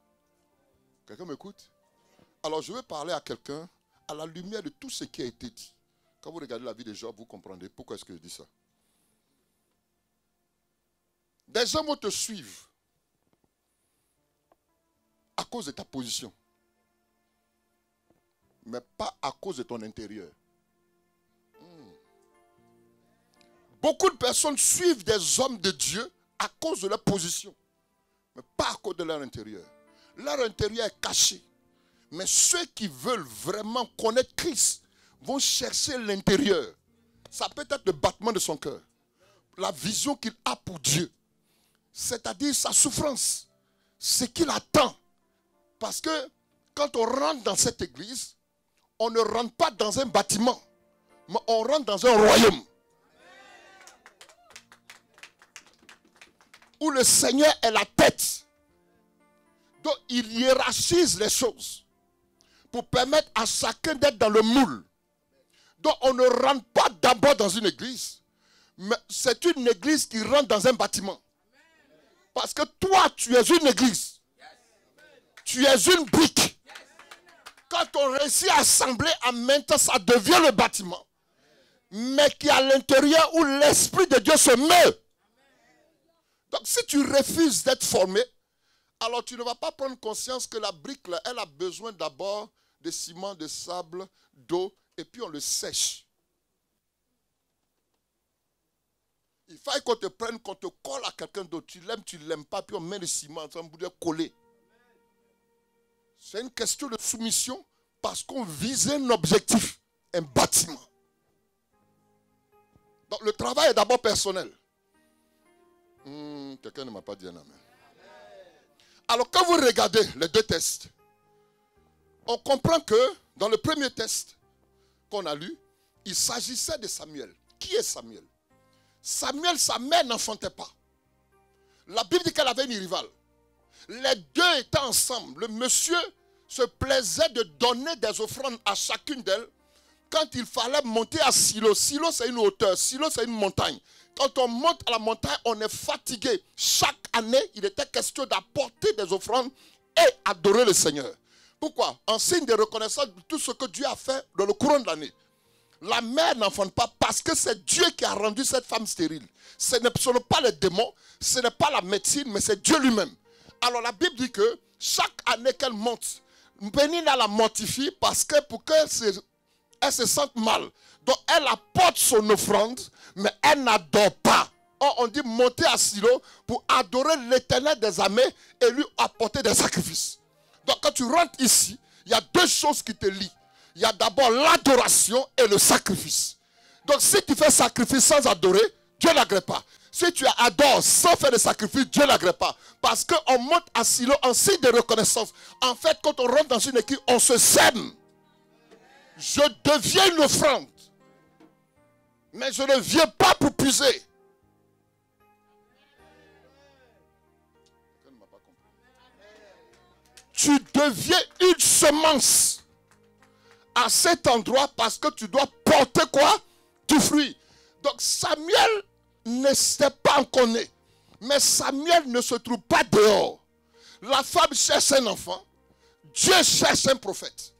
Quelqu'un m'écoute? Alors je vais parler à quelqu'un à la lumière de tout ce qui a été dit. Quand vous regardez la vie de Job, vous comprendrez pourquoi est-ce que je dis ça. Des hommes te suivent à cause de ta position, mais pas à cause de ton intérieur. Beaucoup de personnes suivent des hommes de Dieu à cause de leur position, mais pas à cause de leur intérieur. Leur intérieur est caché. Mais ceux qui veulent vraiment connaître Christ vont chercher l'intérieur. Ça peut être le battement de son cœur, la vision qu'il a pour Dieu, c'est-à-dire sa souffrance, ce qu'il attend. Parce que quand on rentre dans cette église, on ne rentre pas dans un bâtiment, mais on rentre dans un royaume. Où le Seigneur est la tête. Donc il hiérarchise les choses pour permettre à chacun d'être dans le moule. Donc on ne rentre pas d'abord dans une église, mais c'est une église qui rentre dans un bâtiment. Parce que toi, tu es une église. Tu es une brique. Quand on réussit à assembler en même temps, ça devient le bâtiment. Mais qui est à l'intérieur où l'Esprit de Dieu se meut. Donc si tu refuses d'être formé, alors tu ne vas pas prendre conscience que la brique, là, elle a besoin d'abord de ciment, de sable, d'eau, et puis on le sèche. Il faut qu'on te prenne, qu'on te colle à quelqu'un d'autre. Tu l'aimes pas, puis on met le ciment, ça veut dire coller. C'est une question de soumission parce qu'on vise un objectif, un bâtiment. Donc le travail est d'abord personnel. Quelqu'un ne m'a pas dit un amen. Alors quand vous regardez les deux tests, on comprend que dans le premier test qu'on a lu, il s'agissait de Samuel. Qui est Samuel? Samuel, sa mère n'enfantait pas. La Bible dit qu'elle avait une rivale. Les deux étaient ensemble. Le monsieur se plaisait de donner des offrandes à chacune d'elles quand il fallait monter à Silo. Silo, c'est une hauteur. Silo, c'est une montagne. Quand on monte à la montagne, on est fatigué. Chaque année, il était question d'apporter des offrandes et adorer le Seigneur. Pourquoi? En signe de reconnaissance de tout ce que Dieu a fait dans le courant de l'année. La mère n'enfante pas parce que c'est Dieu qui a rendu cette femme stérile. Ce ne sont pas les démons, ce n'est pas la médecine, mais c'est Dieu lui-même. Alors la Bible dit que chaque année qu'elle monte, Pénina la mortifie parce que pour qu'elle se sente mal. Donc elle apporte son offrande, mais elle n'adore pas. Or, on dit monter à Silo pour adorer l'Éternel des armées et lui apporter des sacrifices. Donc quand tu rentres ici, il y a deux choses qui te lient. Il y a d'abord l'adoration et le sacrifice. Donc si tu fais sacrifice sans adorer, Dieu n'agrée pas. Si tu adores sans faire de sacrifice, Dieu n'agrée pas. Parce qu'on monte à Silo en signe de reconnaissance. En fait, quand on rentre dans une équipe, on se sème. Je deviens une offrande. Mais je ne viens pas pour puiser. Tu deviens une semence à cet endroit parce que tu dois porter quoi? Du fruit. Donc Samuel n'était pas encore né. Mais Samuel ne se trouve pas dehors. La femme cherche un enfant. Dieu cherche un prophète.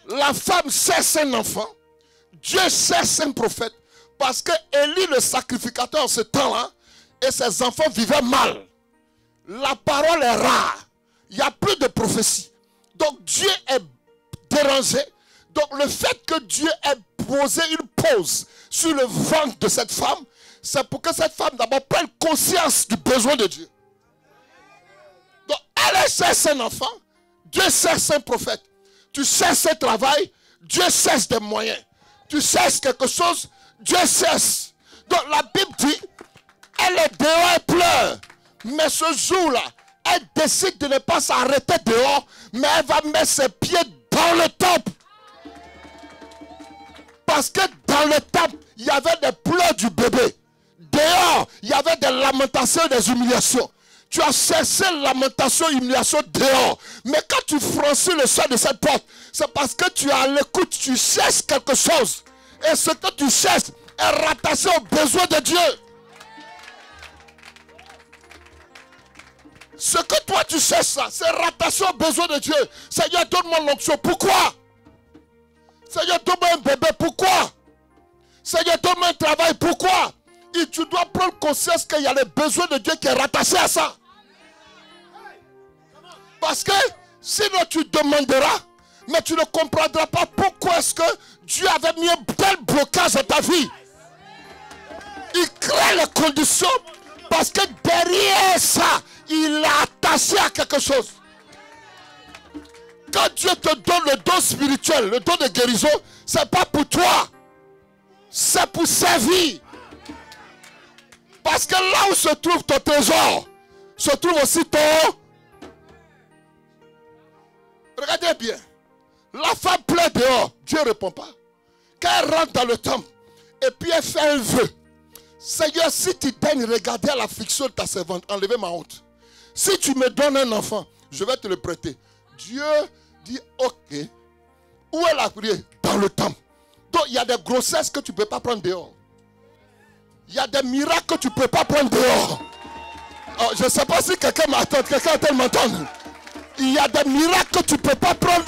La femme cherche un enfant. Dieu cherche un prophète. Parce que Élie le sacrificateur en ce temps-là et ses enfants vivaient mal. La parole est rare. Il n'y a plus de prophétie. Donc Dieu est dérangé. Donc le fait que Dieu ait posé une pause sur le ventre de cette femme, c'est pour que cette femme d'abord prenne conscience du besoin de Dieu. Donc elle cherche un enfant, Dieu cherche un prophète. Tu cherches un travail, Dieu cherche des moyens. Tu cherches quelque chose, Dieu cherche. Donc la Bible dit, elle est dehors, elle pleure. Mais ce jour-là, elle décide de ne pas s'arrêter dehors, mais elle va mettre ses pieds dans le temple. Parce que dans le temple, il y avait des pleurs du bébé. Dehors, il y avait des lamentations et des humiliations. Tu as cherché lamentation et humiliation dehors. Mais quand tu franchis le seuil de cette porte, c'est parce que tu es à l'écoute, tu cherches quelque chose. Et ce que tu cherches est rattaché aux besoins de Dieu. Ce que toi tu cherches, ça, c'est rattaché aux besoins de Dieu. Seigneur, donne-moi l'onction. Pourquoi? Seigneur, donne-moi un bébé. Pourquoi? Seigneur, donne-moi un travail. Pourquoi? Et tu dois prendre conscience qu'il y a les besoins de Dieu qui est rattaché à ça. Parce que sinon tu demanderas, mais tu ne comprendras pas pourquoi est-ce que Dieu avait mis un tel blocage dans ta vie. Il crée les conditions parce que derrière ça, il est attaché à quelque chose. Quand Dieu te donne le don spirituel, le don de guérison, ce n'est pas pour toi. C'est pour servir. Parce que là où se trouve ton trésor, se trouve aussi ton... Regardez bien. La femme pleure dehors. Dieu ne répond pas. Quand elle rentre dans le temple, et puis elle fait un vœu. Seigneur, si tu daignes regarder à l'affliction de ta servante, enlever ma honte. Si tu me donnes un enfant, je vais te le prêter. Dieu dit, ok. Où est la prière? Dans le temple. Donc il y a des grossesses que tu ne peux pas prendre dehors. Il y a des miracles que tu ne peux pas prendre dehors. Oh, je ne sais pas si quelqu'un m'attend, quelqu'un peut m'entendre. Il y a des miracles que tu ne peux pas prendre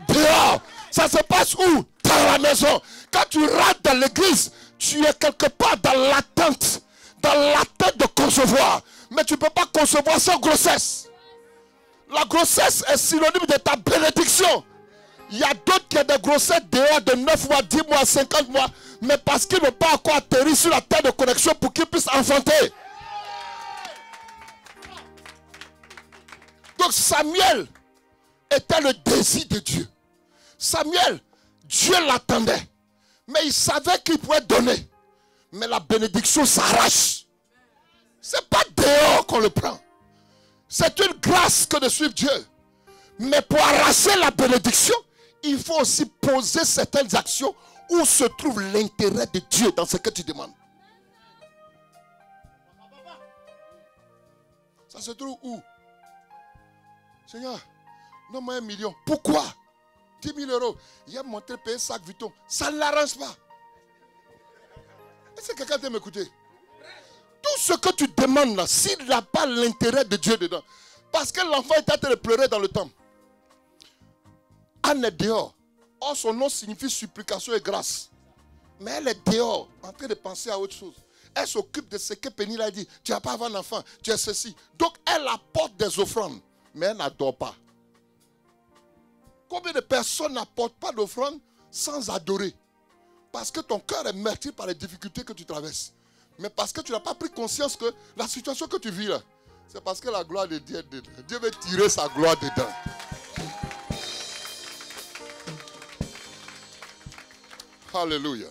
dehors. Ça se passe où? Dans la maison. Quand tu rentres dans l'église, tu es quelque part dans l'attente. Dans l'attente de concevoir. Mais tu ne peux pas concevoir sans grossesse. La grossesse est synonyme de ta bénédiction. Il y a d'autres qui ont des grossesses dehors de 9 mois, 10 mois, 50 mois. Mais parce qu'ils n'ont pas encore atterri sur la terre de connexion pour qu'ils puissent enfanter. Donc Samuel était le désir de Dieu. Samuel, Dieu l'attendait. Mais il savait qu'il pouvait donner. Mais la bénédiction s'arrache. Ce n'est pas dehors qu'on le prend. C'est une grâce que de suivre Dieu. Mais pour arracher la bénédiction, il faut aussi poser certaines actions où se trouve l'intérêt de Dieu dans ce que tu demandes. Ça se trouve où? Seigneur, donne-moi 1 million. Pourquoi? 10 000 euros. Il a montré payer 5 Vuitton. Ça ne l'arrange pas. Est-ce que quelqu'un peut m'écouter? Tout ce que tu demandes là, s'il n'a pas l'intérêt de Dieu dedans. Parce que l'enfant est en train de pleurer dans le temple. Anne est dehors. Or, son nom signifie supplication et grâce. Mais elle est dehors, en train de penser à autre chose. Elle s'occupe de ce que Pénil a dit. Tu n'as pas avant d'enfant, tu as ceci. Donc, elle apporte des offrandes. Mais elle n'adore pas. Combien de personnes n'apportent pas d'offrandes sans adorer? Parce que ton cœur est meurtri par les difficultés que tu traverses. Mais parce que tu n'as pas pris conscience que la situation que tu vis là, c'est parce que la gloire de Dieu est dedans. Dieu veut tirer sa gloire dedans. Alléluia.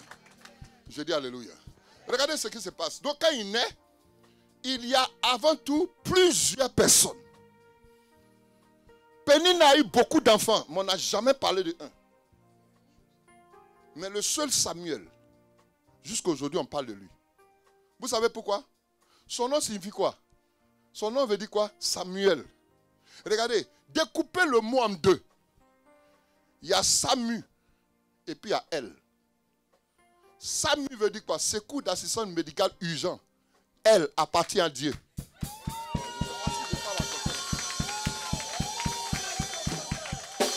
Je dis alléluia. Regardez ce qui se passe. Donc quand il naît, il y a avant tout plusieurs personnes. Pénina a eu beaucoup d'enfants, mais on n'a jamais parlé de un. Mais le seul Samuel, jusqu'à aujourd'hui on parle de lui. Vous savez pourquoi? Son nom signifie quoi? Son nom veut dire quoi? Samuel. Regardez, découpez le mot en deux. Il y a Samu et puis il y a elle. Samu veut dire quoi? Secours d'assistance médicale urgent. Elle appartient à Dieu.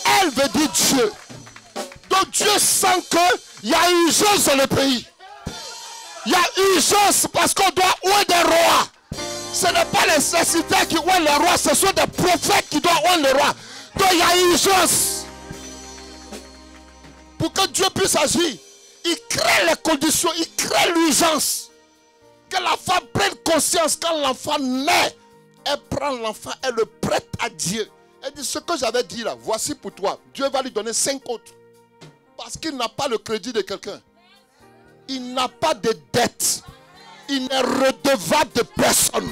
Elle veut dire Dieu. Donc Dieu sent qu'il y a urgence dans le pays. Il y a urgence parce qu'on doit oindre des rois. Ce n'est pas les nécessiteux qui oignent les rois, ce sont des prophètes qui doivent oindre les rois. Donc il y a urgence. Pour que Dieu puisse agir, il crée les conditions, il crée l'urgence. Que la femme prenne conscience quand l'enfant naît. Elle prend l'enfant, elle le prête à Dieu. Elle dit, ce que j'avais dit là, voici pour toi. Dieu va lui donner 5 autres. Parce qu'il n'a pas le crédit de quelqu'un. Il n'a pas de dette. Il n'est redevable de personne.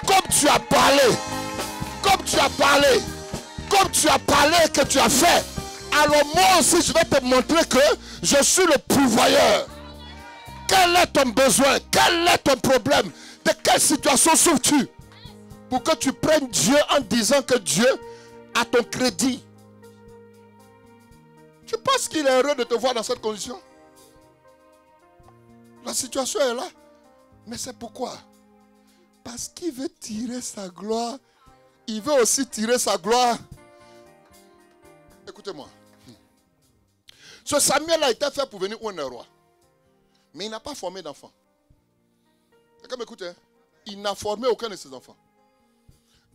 Comme tu as parlé, comme tu as parlé, comme tu as parlé et que tu as fait, alors moi aussi je vais te montrer que je suis le pourvoyeur. Quel est ton besoin? Quel est ton problème? De quelle situation souffres-tu? Pour que tu prennes Dieu en disant que Dieu a ton crédit. Tu penses qu'il est heureux de te voir dans cette condition? La situation est là. Mais c'est pourquoi? Parce qu'il veut tirer sa gloire. Il veut aussi tirer sa gloire. Écoutez-moi. Ce Samuel a été fait pour venir un roi. Mais il n'a pas formé d'enfant. Quelqu'un m'écoute, hein? Il n'a formé aucun de ses enfants.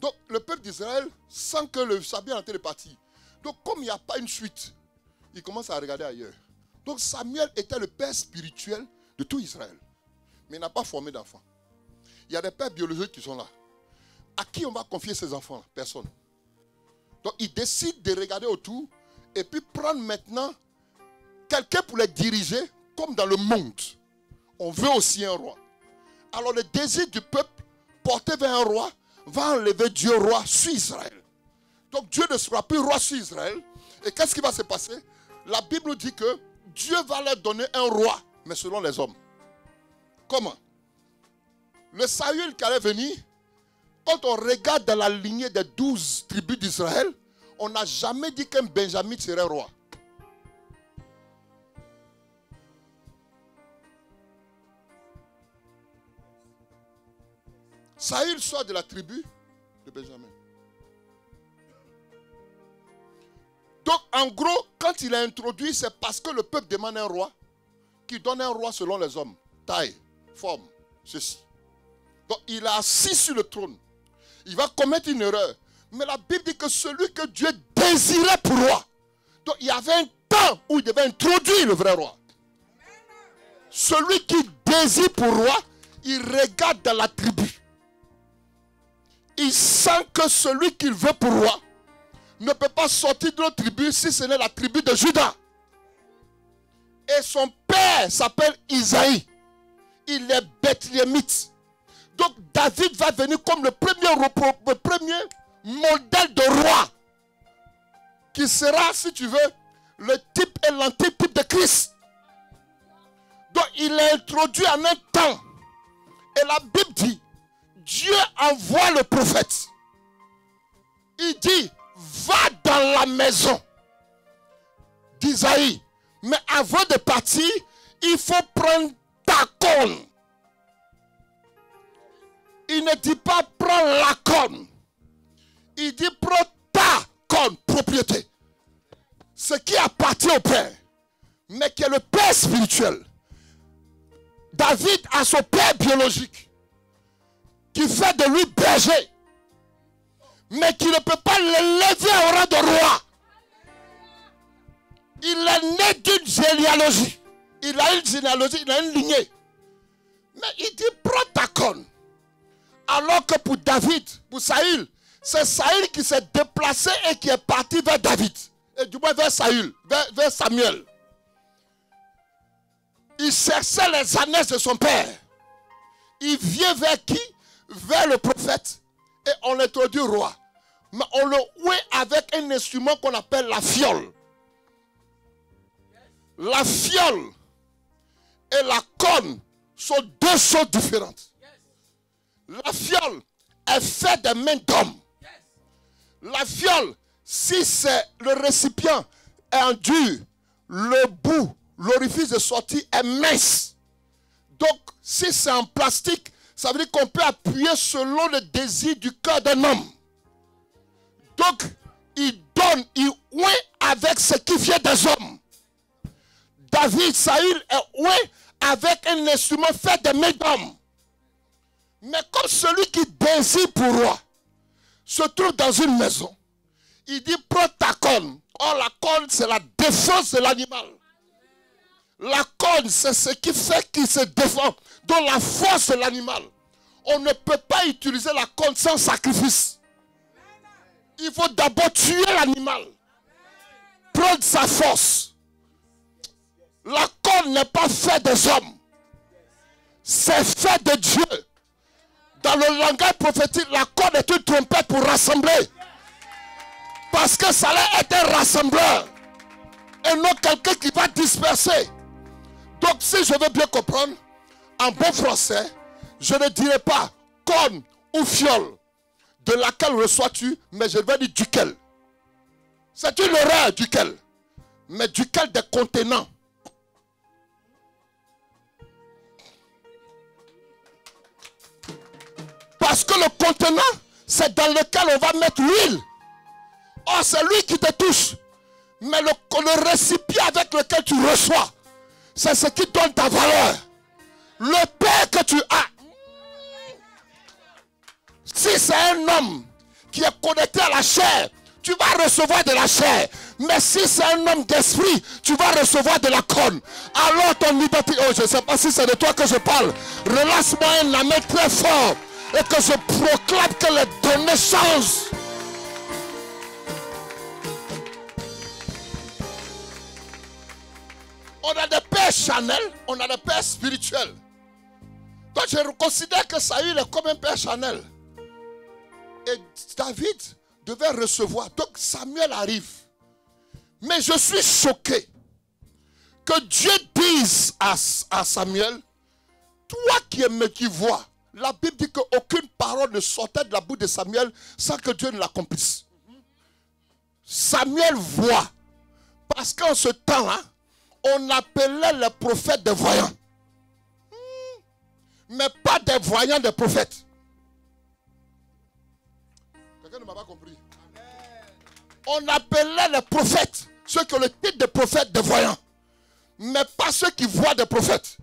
Donc le peuple d'Israël sent que le Samuel est en train de partir. Donc comme il n'y a pas une suite, il commence à regarder ailleurs. Donc Samuel était le père spirituel de tout Israël. Mais il n'a pas formé d'enfants. Il y a des pères biologiques qui sont là. À qui on va confier ces enfants? Personne. Donc il décide de regarder autour et puis prendre maintenant quelqu'un pour les diriger comme dans le monde. On veut aussi un roi. Alors le désir du peuple porté vers un roi va enlever Dieu roi sur Israël. Donc Dieu ne sera plus roi sur Israël. Et qu'est-ce qui va se passer? La Bible dit que Dieu va leur donner un roi, mais selon les hommes. Comment? Le Saül qui allait venir, quand on regarde dans la lignée des 12 tribus d'Israël, on n'a jamais dit qu'un Benjamin serait roi. Saül sort de la tribu de Benjamin. Donc en gros, quand il a introduit, c'est parce que le peuple demande un roi, qui donne un roi selon les hommes. Taille, forme, ceci. Donc il a assis sur le trône. Il va commettre une erreur. Mais la Bible dit que celui que Dieu désirait pour roi. Donc il y avait un temps où il devait introduire le vrai roi. Celui qui désire pour roi, il regarde dans la tribu. Il sent que celui qu'il veut pour roi ne peut pas sortir de notre tribu si ce n'est la tribu de Juda. Et son père s'appelle Isaïe. Il est bethléemite. Donc David va venir comme le premier modèle de roi. Qui sera, si tu veux, le type et l'antitype de Christ. Donc il est introduit en un temps. Et la Bible dit, Dieu envoie le prophète. Il dit, va dans la maison d'Isaïe. Mais avant de partir, il faut prendre ta corne. Il ne dit pas prends la corne. Il dit prends ta corne, propriété. Ce qui appartient au Père, mais qui est le Père spirituel. David a son père biologique, qui fait de lui berger, mais qui ne peut pas l'élever au rang de roi. Il est né d'une généalogie. Il a une généalogie, il a une lignée. Mais il dit, prends ta corne. Alors que pour David, pour Saül, c'est Saül qui s'est déplacé et qui est parti vers David. Et du moins vers Saül, vers Samuel. Il cherchait les ânesses de son père. Il vient vers qui? Vers le prophète. Et on l'introduit au roi. Mais on le ouait avec un instrument qu'on appelle la fiole. La fiole et la corne sont deux choses différentes. La fiole est faite des mains d'homme. La fiole, si c'est le récipient est en dur, le bout, l'orifice de sortie est mince. Donc, si c'est en plastique, ça veut dire qu'on peut appuyer selon le désir du cœur d'un homme. Donc, il donne, il oint avec ce qui vient des hommes. David, Saül est oint avec un instrument fait de mains d'homme. Mais comme celui qui désire pour roi se trouve dans une maison, il dit prends ta corne. Or la corne c'est la défense de l'animal. La corne c'est ce qui fait qu'il se défend. Donc la force de l'animal. On ne peut pas utiliser la corne sans sacrifice. Il faut d'abord tuer l'animal. Prendre sa force. La corne n'est pas faite des hommes. C'est fait de Dieu. Dans le langage prophétique, la corne est une trompette pour rassembler. Parce que ça allait être un rassembleur. Et non quelqu'un qui va disperser. Donc si je veux bien comprendre, en bon français, je ne dirai pas corne ou fiole. De laquelle reçois-tu, mais je vais dire duquel. C'est une erreur duquel. Mais duquel des contenants. Parce que le contenant, c'est dans lequel on va mettre l'huile. Or, c'est lui qui te touche. Mais le récipient avec lequel tu reçois, c'est ce qui donne ta valeur. Le Père que tu as. Si c'est un homme qui est connecté à la chair, tu vas recevoir de la chair. Mais si c'est un homme d'esprit, tu vas recevoir de la corne. Alors ton identité, oh je ne sais pas si c'est de toi que je parle. Relâche-moi un amen très fort. Et que je proclame que les données changent. On a des pères charnels, on a des pères spirituels. Donc je considère que Saül est comme un père charnel. Et David devait recevoir. Donc Samuel arrive. Mais je suis choqué que Dieu dise à Samuel, toi qui vois, la Bible dit qu'aucune parole ne sortait de la bouche de Samuel sans que Dieu ne l'accomplisse. Samuel voit. Parce qu'en ce temps, hein, on appelait les prophètes des voyants. Mais pas des voyants des prophètes. Quelqu'un ne m'a pas compris. On appelait les prophètes, ceux qui ont le titre de prophètes des voyants. Mais pas ceux qui voient des prophètes.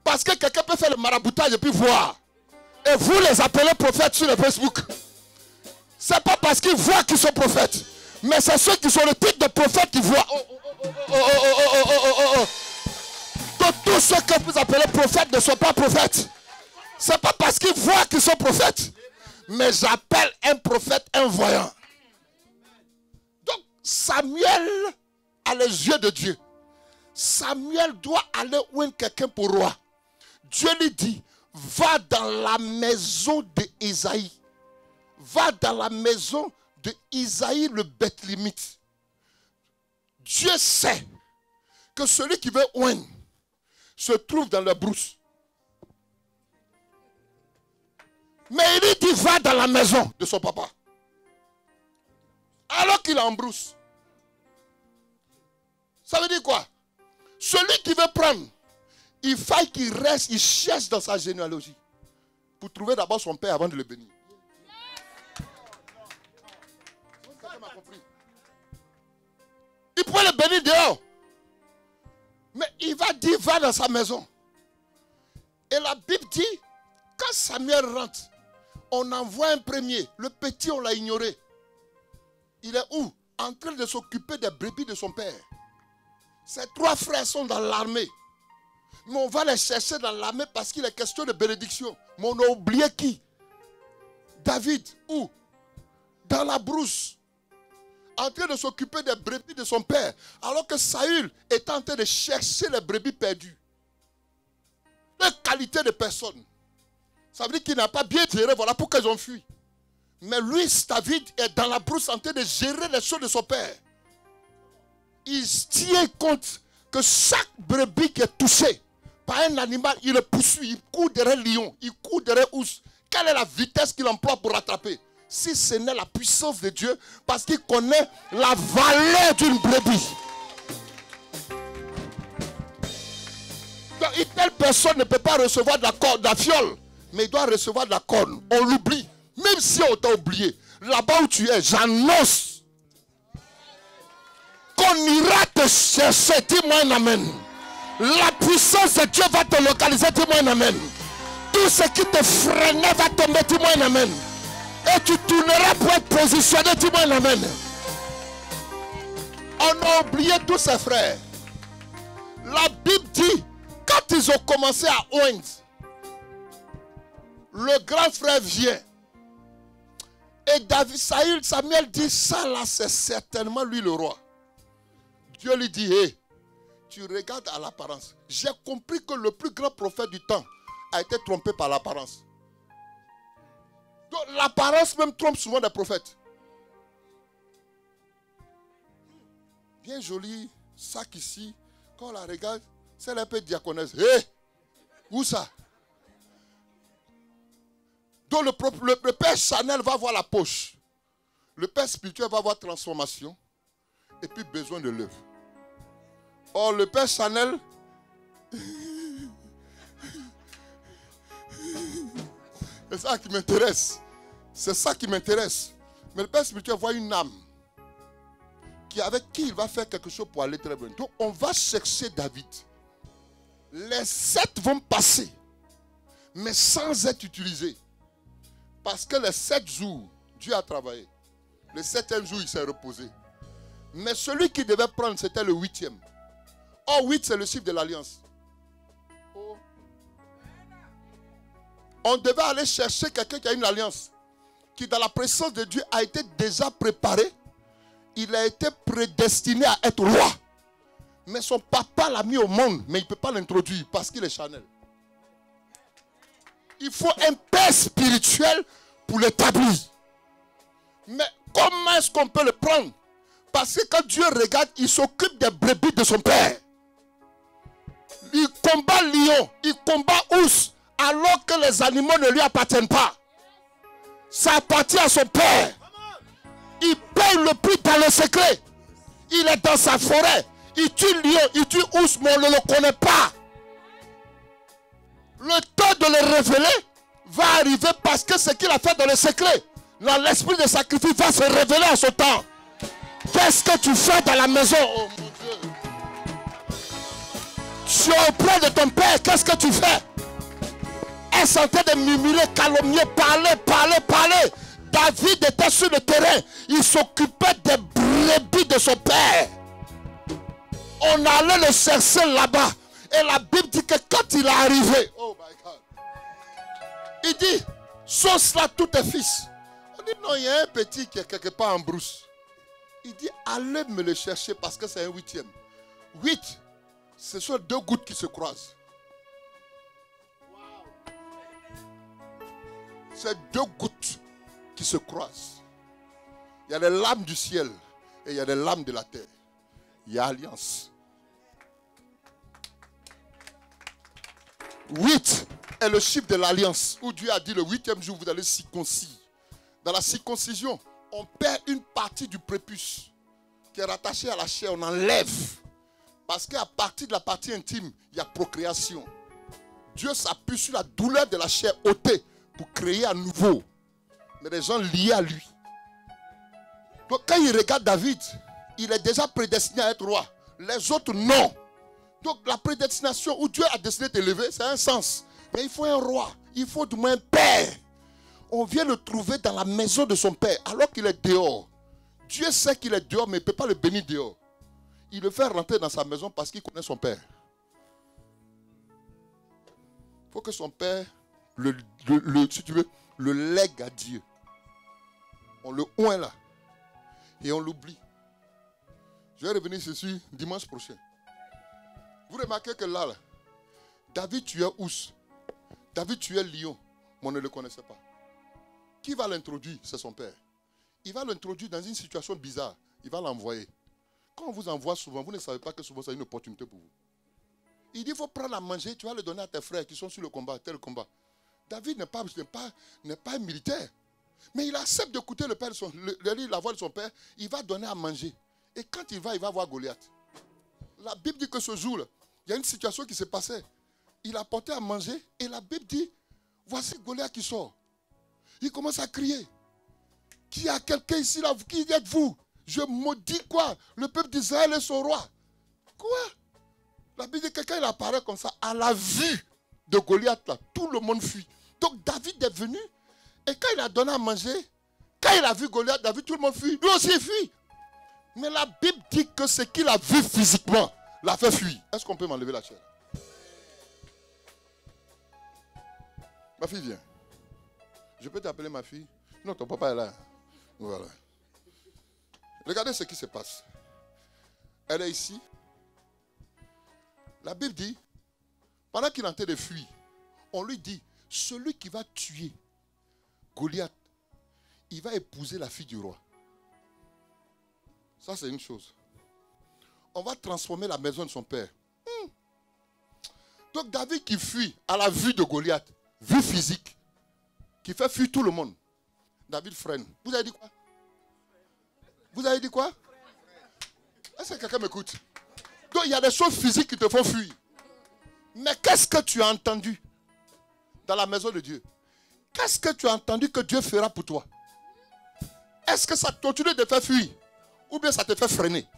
Parce que quelqu'un peut faire le maraboutage et puis voir. Et vous les appelez prophètes sur le Facebook. C'est pas parce qu'ils voient qu'ils sont prophètes. Mais c'est ceux qui sont le titre de prophète qui voient. Donc tous ceux que vous appelez prophètes ne sont pas prophètes. C'est pas parce qu'ils voient qu'ils sont prophètes. Mais j'appelle un prophète un voyant. Donc Samuel a les yeux de Dieu. Samuel doit aller où quelqu'un pour roi. Dieu lui dit, va dans la maison d'Isaïe. Va dans la maison d'Isaïe le Bethlémite. Dieu sait que celui qui veut oindre se trouve dans la brousse. Mais il lui dit, va dans la maison de son papa. Alors qu'il est en brousse. Ça veut dire quoi? Celui qui veut prendre, il faille qu'il reste, il cherche dans sa généalogie. Pour trouver d'abord son père avant de le bénir. Il pourrait le bénir dehors. Mais il va dire, va dans sa maison. Et la Bible dit, quand Samuel rentre, on envoie un premier. Le petit, on l'a ignoré. Il est où? En train de s'occuper des brebis de son père. Ses trois frères sont dans l'armée. Mais on va les chercher dans l'armée parce qu'il est question de bénédiction. Mais on a oublié qui? David. Où? Dans la brousse. En train de s'occuper des brebis de son père. Alors que Saül est en train de chercher les brebis perdues. Deux qualités de personnes. Ça veut dire qu'il n'a pas bien géré. Voilà pourquoi ils ont fui. Mais lui, David, est dans la brousse en train de gérer les choses de son père. Il tient compte que chaque brebis qui est touchée par un animal, il le poursuit. Il court derrière lion, il court derrière ours. Quelle est la vitesse qu'il emploie pour rattraper? Si ce n'est la puissance de Dieu, parce qu'il connaît la valeur d'une brebis. Donc, une telle personne ne peut pas recevoir de la fiole, mais il doit recevoir de la corne. On l'oublie. Même si on t'a oublié, là-bas où tu es, j'annonce qu'on ira te chercher. Dis-moi un amen. La puissance de Dieu va te localiser. Dis-moi un amen. Tout ce qui te freinait va tomber. Dis-moi un amen. Et tu tourneras pour être positionné. Dis-moi un amen. On a oublié tous ses frères. La Bible dit, quand ils ont commencé à oindre, le grand frère vient. Et Samuel dit, ça là c'est certainement lui le roi. Dieu lui dit, hé, tu regardes à l'apparence. J'ai compris que le plus grand prophète du temps a été trompé par l'apparence. Donc l'apparence même trompe souvent des prophètes. Bien joli sac ici. Quand on la regarde, c'est un peu diaconesse. Hé, où ça? Donc le père Chanel va voir la poche. Le père spirituel va voir transformation. Et puis besoin de l'œuvre. Or le père Chanel, c'est ça qui m'intéresse. C'est ça qui m'intéresse. Mais le père spirituel voit une âme avec qui il va faire quelque chose pour aller très bien. Donc on va chercher David. Les 7 vont passer, mais sans être utilisés. Parce que les 7 jours, Dieu a travaillé. Le 7e jour, il s'est reposé. Mais celui qui devait prendre, c'était le 8e. Or, 8, c'est le chiffre de l'alliance. Oh. On devait aller chercher quelqu'un qui a une alliance. Qui, dans la présence de Dieu, a été déjà préparé. Il a été prédestiné à être roi. Mais son papa l'a mis au monde. Mais il ne peut pas l'introduire parce qu'il est Chanel. Il faut un père spirituel pour l'établir. Mais comment est-ce qu'on peut le prendre? Parce que quand Dieu regarde, il s'occupe des brebis de son père. Il combat lion, il combat ours, alors que les animaux ne lui appartiennent pas. Ça appartient à son père. Il paye le prix dans le secret. Il est dans sa forêt. Il tue lion, il tue ours, mais on ne le connaît pas. Le temps de le révéler va arriver parce que ce qu'il a fait dans le secret, dans l'esprit de sacrifice, va se révéler en ce temps. Qu'est-ce que tu fais dans la maison? Oh mon Dieu. Tu es auprès de ton père, qu'est-ce que tu fais? Est-ce en train de murmurer, calomnier, parler? David était sur le terrain. Il s'occupait des brebis de son père. On allait le chercher là-bas. Et la Bible dit que quand il est arrivé, oh my God, il dit, sauce là tous tes fils. On dit non, il y a un petit qui est quelque part en brousse. Il dit, allez me le chercher parce que c'est un 8e. 8, ce sont 2 gouttes qui se croisent. C'est 2 gouttes qui se croisent. Il y a les lames du ciel et il y a les lames de la terre. Il y a alliance. 8 est le chiffre de l'alliance où Dieu a dit le 8e jour vous allez circoncire. Dans la circoncision, on perd une partie du prépuce qui est rattachée à la chair, on enlève. Parce qu'à partir de la partie intime, il y a procréation. Dieu s'appuie sur la douleur de la chair ôtée pour créer à nouveau. Mais des gens liés à lui. Donc quand il regarde David, il est déjà prédestiné à être roi. Les autres, non. Donc la prédestination où Dieu a décidé de t'élever, c'est un sens. Mais il faut un roi. Il faut du moins un père. On vient le trouver dans la maison de son père alors qu'il est dehors. Dieu sait qu'il est dehors mais il ne peut pas le bénir dehors. Il le fait rentrer dans sa maison parce qu'il connaît son père. Il faut que son père, si tu veux, le lègue à Dieu. On le oint là. Et on l'oublie. Je vais revenir dessus dimanche prochain. Vous remarquez que là, David tuait ours. David tuait lion. Mais on ne le connaissait pas. Qui va l'introduire? C'est son père. Il va l'introduire dans une situation bizarre. Il va l'envoyer. Quand on vous envoie souvent, vous ne savez pas que souvent c'est une opportunité pour vous. Il dit, il faut prendre à manger, tu vas le donner à tes frères qui sont sur le combat, tel combat. David n'est pas un militaire. Mais il accepte d'écouter la voix de son père. Il va donner à manger. Et quand il va voir Goliath. La Bible dit que ce jour-là, il y a une situation qui s'est passée. Il a porté à manger et la Bible dit, voici Goliath qui sort. Il commence à crier. Qui a quelqu'un ici là? Qui êtes-vous? Je maudis quoi? Le peuple d'Israël est son roi. Quoi? La Bible dit que quelqu'un il apparaît comme ça. À la vue de Goliath là, tout le monde fuit. Donc David est venu. Et quand il a donné à manger, quand il a vu Goliath, David, tout le monde fuit. Lui aussi il fuit. Mais la Bible dit que ce qu'il a vu physiquement l'a fait fuir. Est-ce qu'on peut m'enlever la chair? Ma fille vient. Je peux t'appeler ma fille? Non, ton papa est là. Voilà. Regardez ce qui se passe. Elle est ici. La Bible dit, pendant qu'il est en train de fuir, on lui dit, celui qui va tuer Goliath, il va épouser la fille du roi. Ça, c'est une chose. On va transformer la maison de son père. Donc, David qui fuit à la vue de Goliath, vue physique, qui fait fuir tout le monde. David freine. Vous avez dit quoi? Vous avez dit quoi? Est-ce que quelqu'un m'écoute? Donc, il y a des choses physiques qui te font fuir. Mais qu'est-ce que tu as entendu dans la maison de Dieu? Qu'est-ce que tu as entendu que Dieu fera pour toi? Est-ce que ça continue de te faire fuir? Ou bien ça te fait freiner?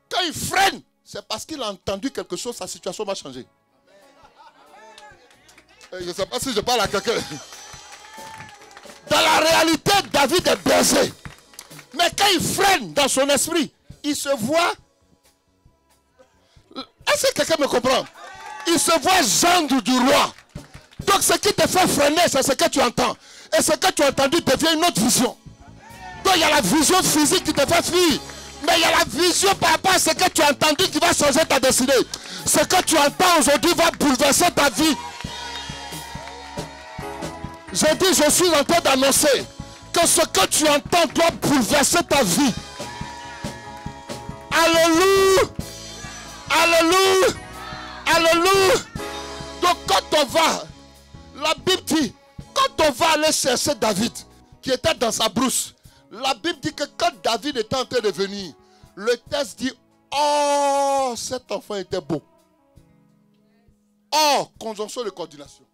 Quand il freine, c'est parce qu'il a entendu quelque chose, sa situation va changer. Je ne sais pas si je parle à quelqu'un. Dans la réalité, David est blessé. Mais quand il freine dans son esprit, il se voit. Est-ce que quelqu'un me comprend? Il se voit gendre du roi. Donc ce qui te fait freiner, c'est ce que tu entends. Et ce que tu as entendu devient une autre vision. Donc il y a la vision physique qui te fait fuir. Mais il y a la vision par rapport à ce que tu as entendu qui va changer ta destinée. Ce que tu entends aujourd'hui va bouleverser ta vie. Je dis, je suis en train d'annoncer que ce que tu entends doit bouleverser ta vie. Alléluia. Alléluia. Alléluia. Donc quand on va, la Bible dit, quand on va aller chercher David, qui était dans sa brousse, la Bible dit que quand David était en train de venir, le texte dit, oh, cet enfant était beau. Oh, conjonction de coordination.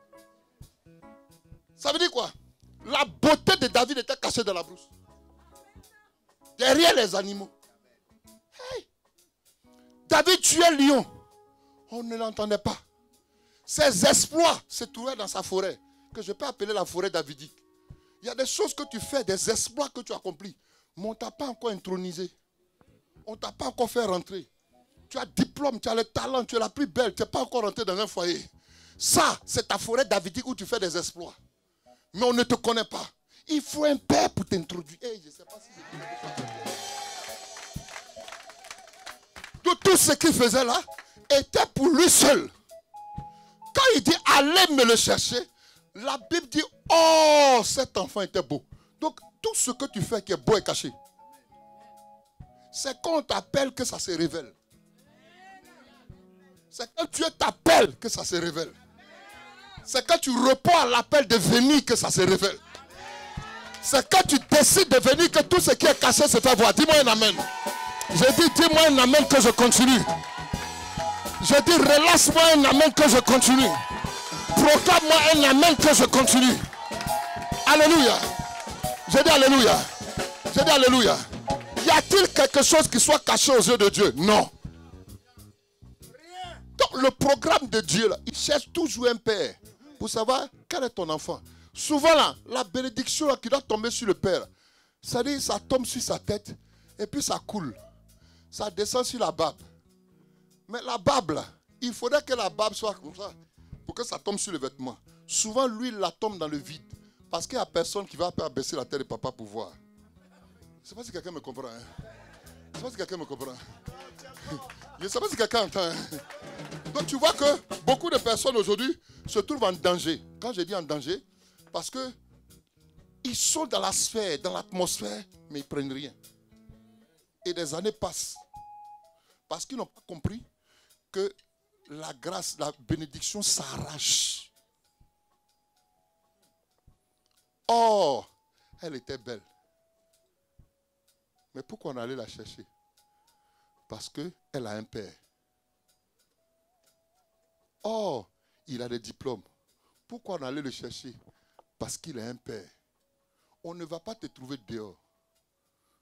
Ça veut dire quoi? La beauté de David était cachée dans la brousse. Derrière les animaux. Hey. David tuait le lion. On ne l'entendait pas. Ses exploits se trouvaient dans sa forêt, que je peux appeler la forêt davidique. Il y a des choses que tu fais, des exploits que tu accomplis, mais on ne t'a pas encore intronisé. On ne t'a pas encore fait rentrer. Tu as diplôme, tu as le talent, tu es la plus belle, tu n'es pas encore rentré dans un foyer. Ça, c'est ta forêt davidique où tu fais des exploits. Mais on ne te connaît pas. Il faut un père pour t'introduire. Hey, je ne sais pas si c'est quelque chose. Tout ce qu'il faisait là était pour lui seul. Quand il dit allez me le chercher, la Bible dit oh, cet enfant était beau. Donc tout ce que tu fais qui est beau est caché. C'est quand on t'appelle que ça se révèle. C'est quand tu t'appelles que ça se révèle. C'est quand tu réponds à l'appel de venir que ça se révèle. C'est quand tu décides de venir que tout ce qui est caché se fait voir. Dis-moi un amen. J'ai dit dis-moi un amen que je continue. J'ai dit relâche-moi un amen que je continue. Proclame-moi un amen que je continue. Alléluia. J'ai dit alléluia. J'ai dit alléluia. Y a-t-il quelque chose qui soit caché aux yeux de Dieu? Non. Donc le programme de Dieu là, il cherche toujours un père pour savoir quel est ton enfant. Souvent là, la bénédiction là, qui doit tomber sur le père, ça dit ça tombe sur sa tête et puis ça coule. Ça descend sur la barbe. Mais la barbe là, il faudrait que la barbe soit comme ça pour que ça tombe sur le vêtement. Souvent lui il la tombe dans le vide parce qu'il n'y a personne qui va baisser la tête de papa pour voir. Je ne sais pas si quelqu'un me comprend. Hein? Je ne sais pas si quelqu'un me comprend. Je ne sais pas si quelqu'un entend. Hein? Donc tu vois que beaucoup de personnes aujourd'hui se trouvent en danger. Quand je dis en danger, parce que ils sont dans la sphère, dans l'atmosphère, mais ils ne prennent rien. Et des années passent. Parce qu'ils n'ont pas compris que la grâce, la bénédiction s'arrache. Oh, elle était belle. Mais pourquoi on allait la chercher? Parce qu'elle a un père. Oh, il a des diplômes. Pourquoi on allait le chercher? Parce qu'il a un père. On ne va pas te trouver dehors.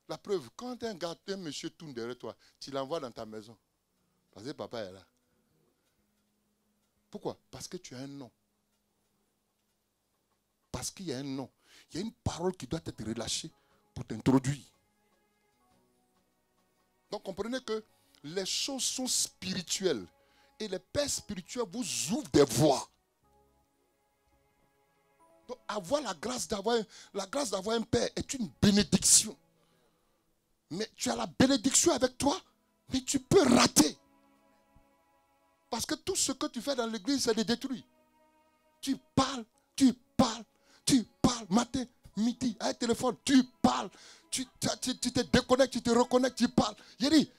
La preuve, quand un monsieur tourne derrière toi, tu l'envoies dans ta maison. Parce que papa est là. Pourquoi? Parce que tu as un nom. Parce qu'il y a un nom. Il y a une parole qui doit être relâchée pour t'introduire. Donc comprenez que les choses sont spirituelles. Et les pères spirituels vous ouvrent des voies. Donc avoir la grâce d'avoir un père est une bénédiction. Mais tu as la bénédiction avec toi, mais tu peux rater. Parce que tout ce que tu fais dans l'église, c'est de détruire. Tu parles, matin, midi, avec téléphone, tu parles. Tu te déconnectes, tu te reconnectes, tu parles. Il dit,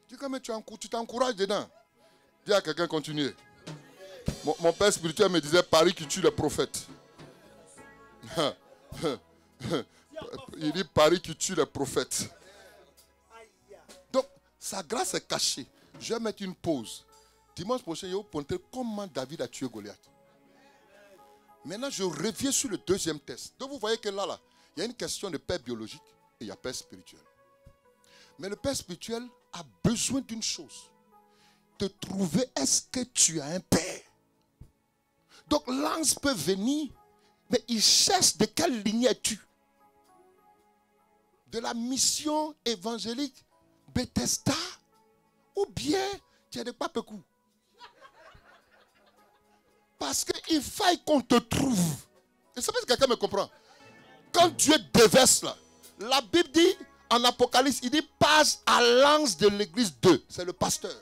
tu t'encourages dedans. Dis à quelqu'un, continuez. Mon père spirituel me disait, Paris qui tue les prophètes. Il dit, Paris qui tue les prophètes. Donc, sa grâce est cachée. Je vais mettre une pause. Dimanche prochain, je vais vous montrer comment David a tué Goliath. Maintenant, je reviens sur le deuxième test. Donc, vous voyez que là, il y a une question de père biologique et il y a père spirituel. Mais le père spirituel a besoin d'une chose. De trouver, est-ce que tu as un père? Donc, l'ange peut venir, mais il cherche de quelle ligne es-tu? De la mission évangélique Bethesda ou bien tu es de Papecou? Parce qu'il faille qu'on te trouve. Et ça fait que quelqu'un me comprend. Quand Dieu déverse là, la Bible dit en Apocalypse, il dit passe à l'ange de l'église 2. C'est le pasteur.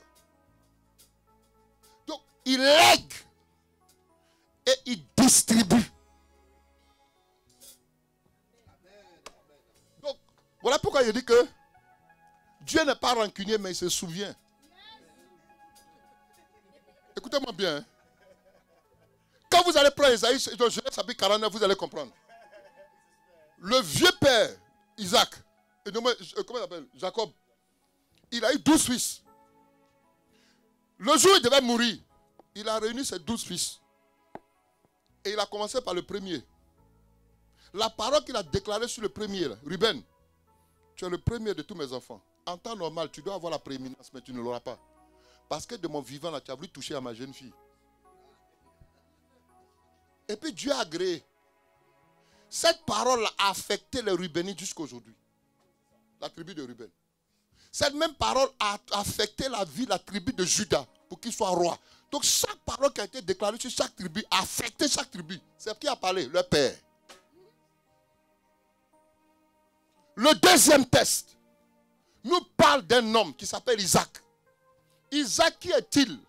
Donc il lègue et il distribue. Donc voilà pourquoi il dit que Dieu n'est pas rancunier, mais il se souvient. Écoutez-moi bien. Hein. Quand vous allez prendre Esaïe, dans Genèse chapitre 49, vous allez comprendre. Le vieux père, Isaac, comment il s'appelle? Jacob, il a eu 12 fils. Le jour où il devait mourir, il a réuni ses 12 fils. Et il a commencé par le premier. La parole qu'il a déclarée sur le premier, là, Ruben, tu es le premier de tous mes enfants. En temps normal, tu dois avoir la prééminence, mais tu ne l'auras pas. Parce que de mon vivant, là, tu as voulu toucher à ma jeune fille. Et puis Dieu a agréé. Cette parole a affecté les Rubénites jusqu'à aujourd'hui. La tribu de Ruben. Cette même parole a affecté la vie de la tribu de Juda pour qu'il soit roi. Donc chaque parole qui a été déclarée sur chaque tribu a affecté chaque tribu. C'est qui a parlé? Le père. Le deuxième test nous parle d'un homme qui s'appelle Isaac. Isaac, qui est-il?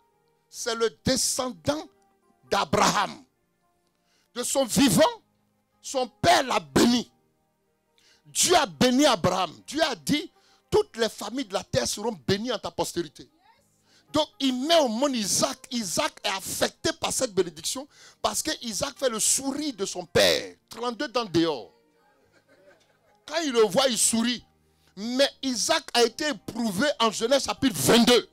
C'est le descendant d'Abraham. De son vivant, son père l'a béni. Dieu a béni Abraham. Dieu a dit, toutes les familles de la terre seront bénies en ta postérité. Donc il met au monde Isaac. Isaac est affecté par cette bénédiction parce que Isaac fait le sourire de son père. 32 dents dehors. Quand il le voit, il sourit. Mais Isaac a été éprouvé en Genèse chapitre 22.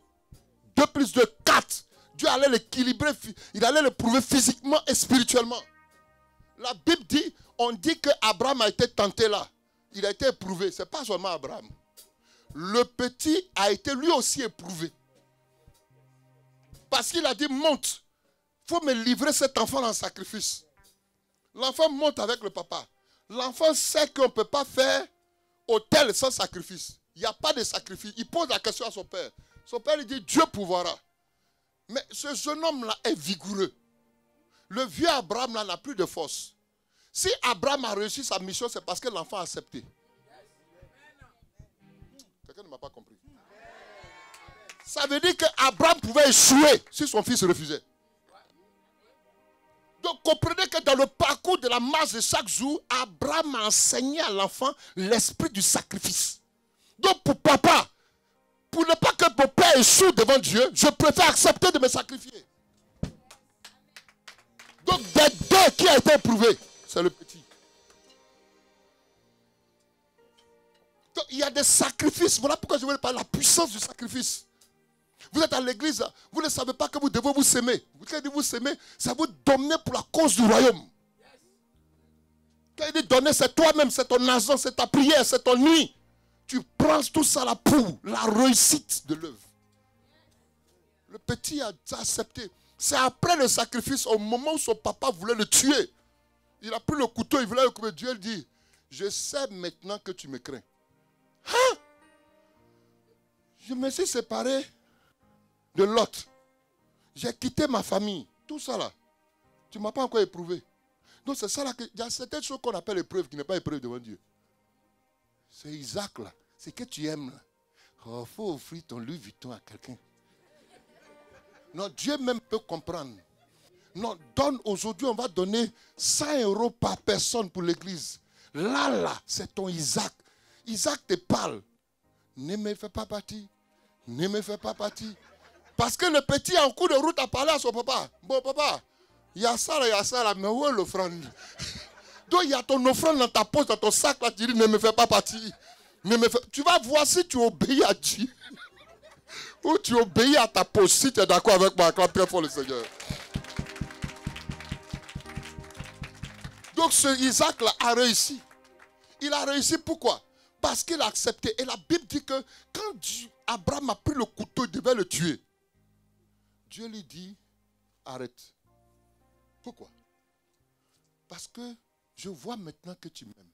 2 plus 2, 4. Dieu allait l'équilibrer, il allait l'éprouver physiquement et spirituellement. La Bible dit, on dit qu'Abraham a été tenté là. Il a été éprouvé. Ce n'est pas seulement Abraham. Le petit a été lui aussi éprouvé. Parce qu'il a dit, monte. Il faut me livrer cet enfant en sacrifice. L'enfant monte avec le papa. L'enfant sait qu'on ne peut pas faire autel sans sacrifice. Il n'y a pas de sacrifice. Il pose la question à son père. Son père lui dit, Dieu pourvoira. Mais ce jeune homme-là est vigoureux. Le vieux Abraham là n'a plus de force. Si Abraham a réussi sa mission, c'est parce que l'enfant a accepté. Quelqu'un ne m'a pas compris. Ça veut dire qu'Abraham pouvait échouer si son fils refusait. Donc comprenez que dans le parcours de la marche de chaque jour, Abraham a enseigné à l'enfant l'esprit du sacrifice. Donc pour papa, pour ne pas que mon père échoue devant Dieu, je préfère accepter de me sacrifier. Donc des deux qui a été éprouvé, c'est le petit. Donc il y a des sacrifices. Voilà pourquoi je veux parler de la puissance du sacrifice. Vous êtes à l'église, vous ne savez pas que vous devez vous s'aimer. Vous devez vous s'aimer, ça vous donner pour la cause du royaume. Quand il dit donner, c'est toi-même, c'est ton argent, c'est ta prière, c'est ton nuit. Tu prends tout ça là pour la réussite de l'œuvre. Le petit a accepté. C'est après le sacrifice, au moment où son papa voulait le tuer. Il a pris le couteau, il voulait le couper. Dieu lui dit, je sais maintenant que tu me crains. Hein? Je me suis séparé de Lot. J'ai quitté ma famille. Tout ça là. Tu ne m'as pas encore éprouvé. Donc c'est ça là. Il y a certaines choses qu'on appelle épreuve qui n'est pas épreuve devant Dieu. C'est Isaac là. C'est que tu aimes là. Oh, faut offrir ton Louis Vuitton à quelqu'un. Non, Dieu même peut comprendre. Non, donne aujourd'hui, on va donner 100 € par personne pour l'église. Là, c'est ton Isaac. Isaac te parle. Ne me fais pas partie. Ne me fais pas partie. Parce que le petit en cours de route a parlé à son papa. Bon papa, il y a ça là, mais où est l'offrande? Donc il y a ton offrande dans ta poche, dans ton sac là, tu dis ne me fais pas partie. Tu vas voir si tu obéis à Dieu. Ou tu obéis à ta poche. Si tu es d'accord avec moi, acclame très fort le Seigneur. Donc ce Isaac là a réussi. Il a réussi pourquoi? Parce qu'il a accepté. Et la Bible dit que quand Abraham a pris le couteau, il devait le tuer. Dieu lui dit, arrête. Pourquoi? Parce que je vois maintenant que tu m'aimes.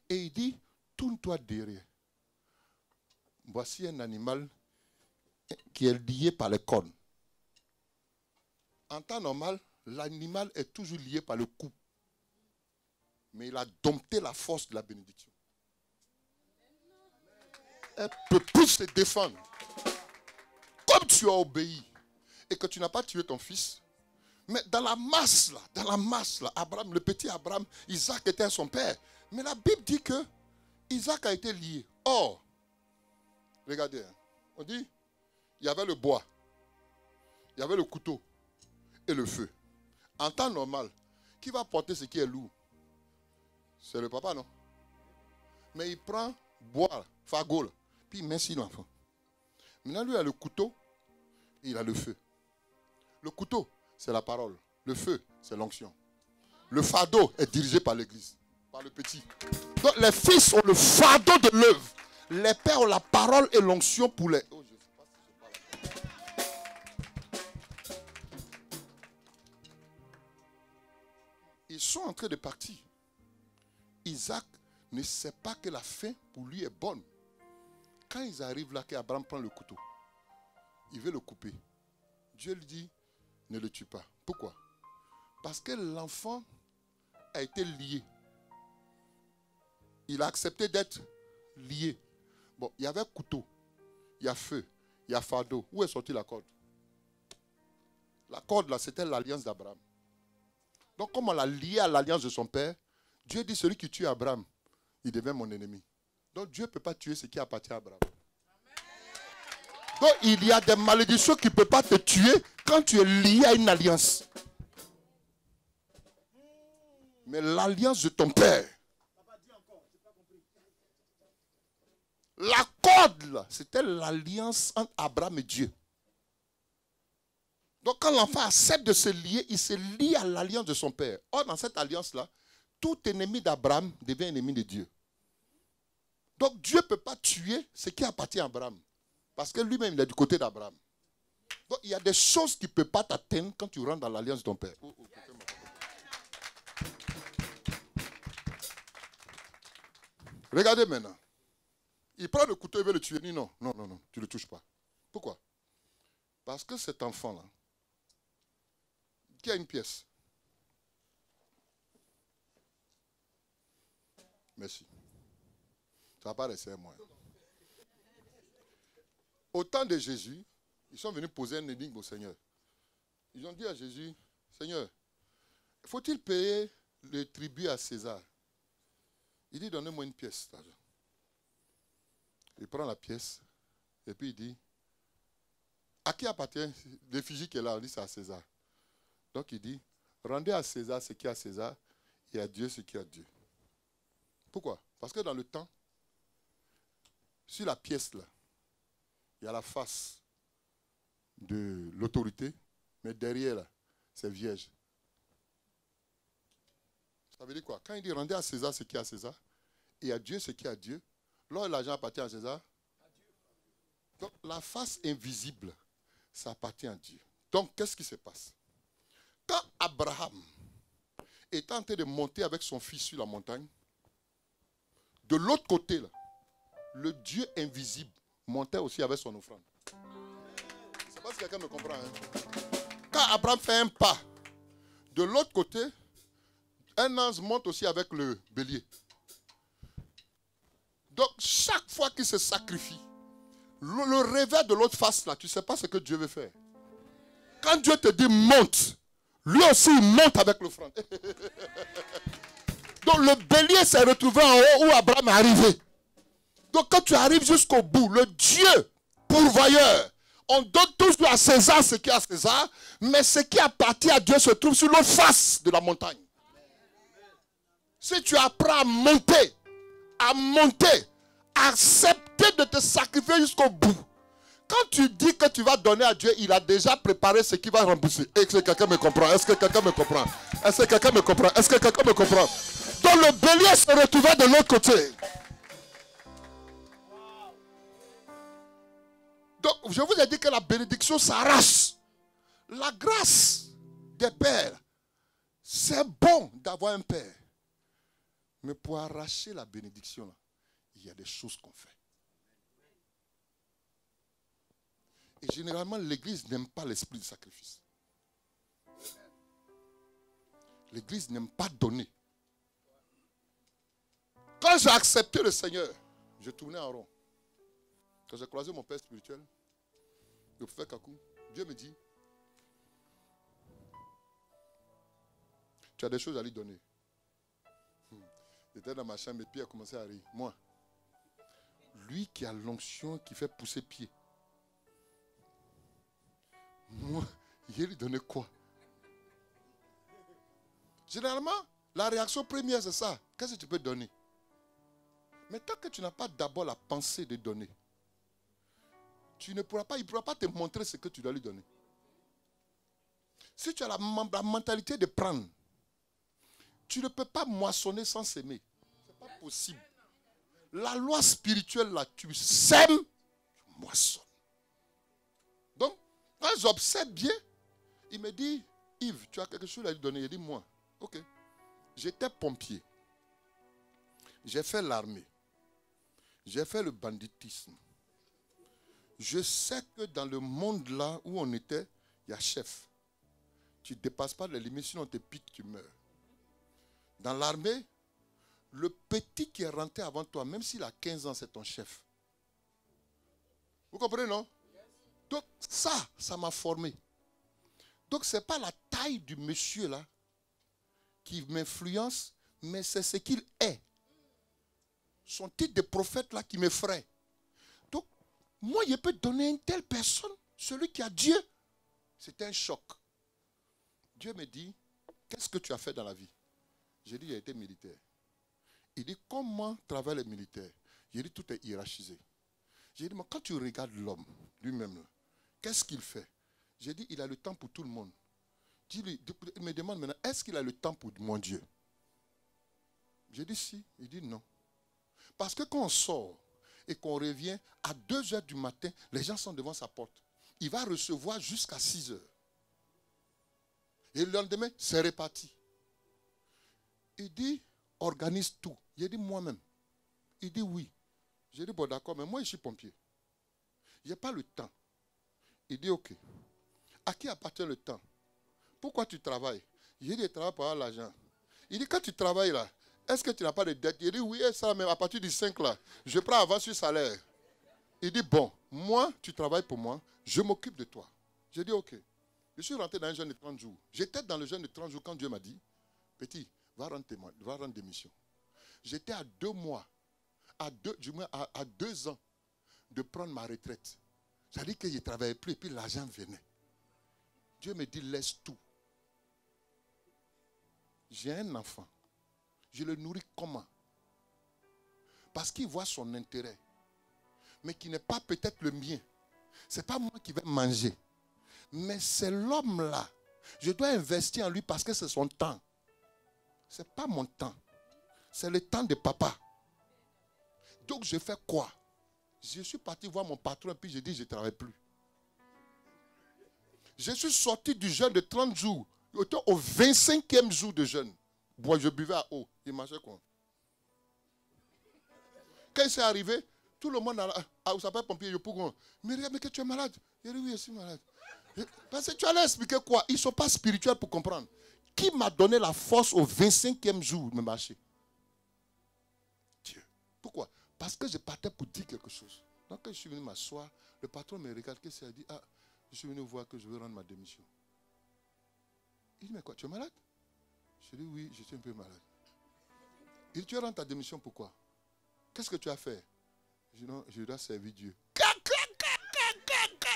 Et il dit, tourne-toi derrière. Voici un animal qui est lié par les cornes. En temps normal, l'animal est toujours lié par le cou. Mais il a dompté la force de la bénédiction. Elle ne peut plus se défendre. Comme tu as obéi et que tu n'as pas tué ton fils, mais dans la masse là, Abraham, le petit Abraham, Isaac était son père. Mais la Bible dit que Isaac a été lié. Or, regardez, on dit, il y avait le bois, il y avait le couteau et le feu. En temps normal, qui va porter ce qui est lourd? C'est le papa, non? Mais il prend bois, fagot, puis il met sur l'enfant. Maintenant, lui, il a le couteau et il a le feu. Le couteau, c'est la parole. Le feu, c'est l'onction. Le fardeau est dirigé par l'église, par le petit. Donc, les fils ont le fardeau de l'œuvre. Les pères ont la parole et l'onction pour les... Oh, je ne sais pas si je parle. Ils sont en train de partir. Isaac ne sait pas que la fin pour lui est bonne. Quand ils arrivent là, qu'Abraham prend le couteau, il veut le couper. Dieu lui dit, ne le tue pas. Pourquoi? Parce que l'enfant a été lié. Il a accepté d'être lié. Bon, il y avait couteau, il y a feu, il y a fardeau. Où est sortie la corde? La corde là, c'était l'alliance d'Abraham. Donc, comme on l'a lié à l'alliance de son père, Dieu dit, celui qui tue Abraham, il devient mon ennemi. Donc Dieu ne peut pas tuer ce qui appartient à Abraham. Donc il y a des malédictions qui ne peuvent pas te tuer quand tu es lié à une alliance. Mais l'alliance de ton père, la corde là, c'était l'alliance entre Abraham et Dieu. Donc quand l'enfant accepte de se lier, il se lie à l'alliance de son père. Or dans cette alliance-là, tout ennemi d'Abraham devient ennemi de Dieu. Donc Dieu ne peut pas tuer ce qui appartient à Abraham. Parce que lui-même, il est du côté d'Abraham. Donc il y a des choses qui ne peuvent pas t'atteindre quand tu rentres dans l'alliance de ton père. Regardez maintenant. Il prend le couteau, il veut le tuer. Il dit non, non, non, non, tu ne le touches pas. Pourquoi? Parce que cet enfant-là, qui a une pièce. Merci. Ça va pas rester à moi. Au temps de Jésus, ils sont venus poser un énigme au Seigneur. Ils ont dit à Jésus, Seigneur, faut-il payer le tribut à César? Il dit, donnez-moi une pièce d'argent. Il prend la pièce et puis il dit, à qui appartient l'effigie qui est là? On dit, c'est à César. Donc il dit, rendez à César ce qui est à César et à Dieu ce qui est à Dieu. Pourquoi? Parce que dans le temps, sur la pièce là, il y a la face de l'autorité, mais derrière là, c'est vierge. Ça veut dire quoi? Quand il dit rendez à César ce qui est à César et à Dieu ce qui est à Dieu, lorsque l'argent appartient à César, donc la face invisible, ça appartient à Dieu. Donc qu'est-ce qui se passe? Quand Abraham est en train de monter avec son fils sur la montagne, de l'autre côté, là, le Dieu invisible montait aussi avec son offrande. Je ne sais pas si quelqu'un me comprend. Quand Abraham fait un pas, de l'autre côté, un ange monte aussi avec le bélier. Donc, chaque fois qu'il se sacrifie, le revers de l'autre face, là, tu ne sais pas ce que Dieu veut faire. Quand Dieu te dit monte, lui aussi il monte avec l'offrande. Donc, le bélier s'est retrouvé en haut où Abraham est arrivé. Donc, quand tu arrives jusqu'au bout, le Dieu pourvoyeur, on donne toujours à César ce qui est à César, mais ce qui appartient à Dieu se trouve sur l'autre face de la montagne. Si tu apprends à accepter de te sacrifier jusqu'au bout, quand tu dis que tu vas donner à Dieu, il a déjà préparé ce qui va rembourser. Est-ce que quelqu'un me comprend? Est-ce que quelqu'un me comprend? Est-ce que quelqu'un me comprend? Est-ce que quelqu'un me comprend? Donc le bélier se retrouvait de l'autre côté. Donc je vous ai dit que la bénédiction s'arrache. La grâce des pères, c'est bon d'avoir un père. Mais pour arracher la bénédiction, là, il y a des choses qu'on fait. Et généralement, l'Église n'aime pas l'esprit de sacrifice. L'Église n'aime pas donner. Quand j'ai accepté le Seigneur, je tournais en rond. Quand j'ai croisé mon père spirituel, le prophète Kakou, Dieu me dit, tu as des choses à lui donner. J'étais dans ma chambre, mes pieds ont commencé à rire. Moi, lui qui a l'onction qui fait pousser pied, moi, il va lui donner quoi? Généralement, la réaction première, c'est ça. Qu'est-ce que tu peux donner? Mais tant que tu n'as pas d'abord la pensée de donner, il ne pourra pas te montrer ce que tu dois lui donner. Si tu as la mentalité de prendre, tu ne peux pas moissonner sans s'aimer. Ce n'est pas possible. La loi spirituelle, là, tu sèmes, tu moissonnes. Donc, quand j'observe bien, il me dit, Yves, tu as quelque chose à lui donner. Il dit, moi, ok. J'étais pompier. J'ai fait l'armée. J'ai fait le banditisme. Je sais que dans le monde là où on était, il y a chef. Tu ne dépasses pas les limites, sinon on te pique, tu meurs. Dans l'armée, le petit qui est rentré avant toi, même s'il a 15 ans, c'est ton chef. Vous comprenez, non? Donc ça m'a formé. Donc ce n'est pas la taille du monsieur là qui m'influence, mais c'est ce qu'il est. Son titre de prophète là qui m'effraie. Donc, moi, je peux donner à une telle personne, celui qui a Dieu. C'est un choc. Dieu me dit, qu'est-ce que tu as fait dans la vie? J'ai dit, j'ai été militaire. Il dit, comment travaillent les militaires? J'ai dit, tout est hiérarchisé. J'ai dit, mais quand tu regardes l'homme lui-même, qu'est-ce qu'il fait? J'ai dit, il a le temps pour tout le monde. Il me demande maintenant, est-ce qu'il a le temps pour mon Dieu? J'ai dit, si. Il dit, non. Parce que quand on sort et qu'on revient à 2 heures du matin, les gens sont devant sa porte. Il va recevoir jusqu'à 6 heures. Et le lendemain, c'est réparti. Il dit, organise tout. J'ai dit, moi-même. Il dit, oui. J'ai dit, bon, d'accord, mais moi, je suis pompier. Je n'ai pas le temps. Il dit, ok. À qui appartient le temps? Pourquoi tu travailles? J'ai dit, je travaille pour avoir l'argent. Il dit, quand tu travailles là, est-ce que tu n'as pas de dette? Il dit, oui, ça, mais à partir du 5 là, je prends avance sur salaire. Il dit, bon, moi, tu travailles pour moi, je m'occupe de toi. J'ai dit, ok. Je suis rentré dans un jeûne de 30 jours. J'étais dans le jeûne de 30 jours quand Dieu m'a dit, petit, va rendre démission. J'étais à 2 mois, à 2 ans de prendre ma retraite. C'est-à-dire que je ne travaillais plus et puis l'argent venait. Dieu me dit, laisse tout. J'ai un enfant. Je le nourris comment? Parce qu'il voit son intérêt. Mais qui n'est pas peut-être le mien. Ce n'est pas moi qui vais manger. Mais c'est l'homme-là. Je dois investir en lui parce que c'est son temps. Ce n'est pas mon temps. C'est le temps de papa. Donc je fais quoi? Je suis parti voir mon patron et puis j'ai dit je ne travaille plus. Je suis sorti du jeûne de 30 jours. Au 25e jour de jeûne. Je buvais à eau. Il mangeait quoi? Quand il s'est arrivé, tout le monde où s'appelle pompier, mais regarde, mais que tu es malade. Il dit oui, je suis malade. Parce que tu allais expliquer quoi? Ils ne sont pas spirituels pour comprendre. Qui m'a donné la force au 25e jour de me marcher? Dieu. Pourquoi? Parce que je partais pour dire quelque chose. Donc quand je suis venu m'asseoir, le patron me regarde, qu'est-ce qu'il a dit? Ah, je suis venu voir que je veux rendre ma démission. Il dit, mais quoi, tu es malade? Je dis, oui, je suis un peu malade. Il dit, tu rends ta démission pourquoi? Qu'est-ce que tu as fait? Je dis, non, je dois servir Dieu.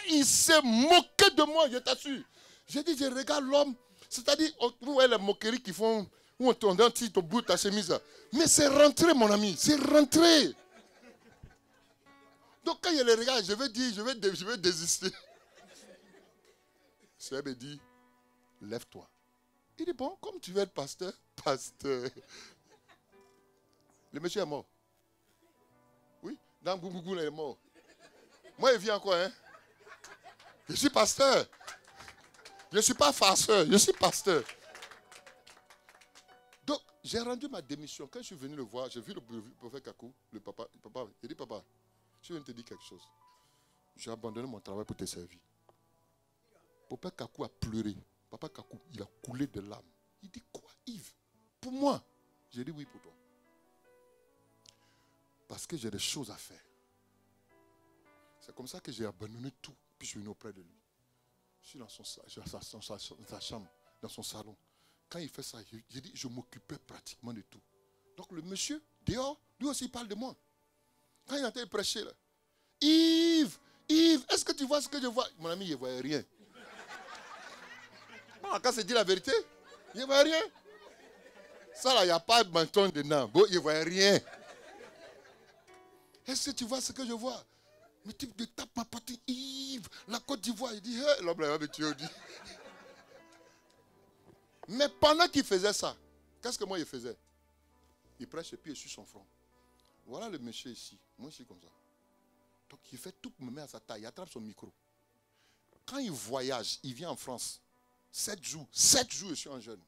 Il s'est moqué de moi, je t'assure. J'ai dit, je regarde l'homme. C'est-à-dire, vous voyez les moqueries qui font, où on tourne au bout de ta chemise. Là. Mais c'est rentré, mon ami, c'est rentré. Donc quand je le regarde, je vais dire, je vais désister. Seigneur me dit, lève-toi. Il dit, bon, comme tu veux être pasteur, pasteur. Le monsieur est mort. Oui, dans Gougougou, il est mort. Moi, il vit encore, hein. Je suis pasteur. Je ne suis pas farceur, je suis pasteur. Donc, j'ai rendu ma démission. Quand je suis venu le voir, j'ai vu le prophète Kakou, le papa. Il dit, papa, je viens de te dire quelque chose. J'ai abandonné mon travail pour te servir. Papa Kakou a pleuré. Papa Kakou, il a coulé de larmes. Il dit, quoi, Yves? Pour moi? J'ai dit, oui, pour toi. Parce que j'ai des choses à faire. C'est comme ça que j'ai abandonné tout. Puis je suis venu auprès de lui. Je suis dans sa chambre, dans son salon. Quand il fait ça, j'ai dit, je m'occupais pratiquement de tout. Donc le monsieur, dehors, lui aussi il parle de moi. Quand il entend prêcher, là, Yves, est-ce que tu vois ce que je vois? Mon ami, il ne voyait rien. Quand c'est dit la vérité, il ne voyait rien. Ça là, il n'y a pas de menton dedans. Bon, il ne voyait rien. Est-ce que tu vois ce que je vois? Mais tu me tapes ma partie, Yves, la Côte d'Ivoire. Il dit, hey, l'homme là, tu as dit. Mais pendant qu'il faisait ça, qu'est-ce que moi il faisais? Il prêche et puis il suit son front. Voilà le monsieur ici. Moi je suis comme ça. Donc il fait tout pour me mettre à sa taille. Il attrape son micro. Quand il voyage, il vient en France. 7 jours. 7 jours, je suis en jeûne.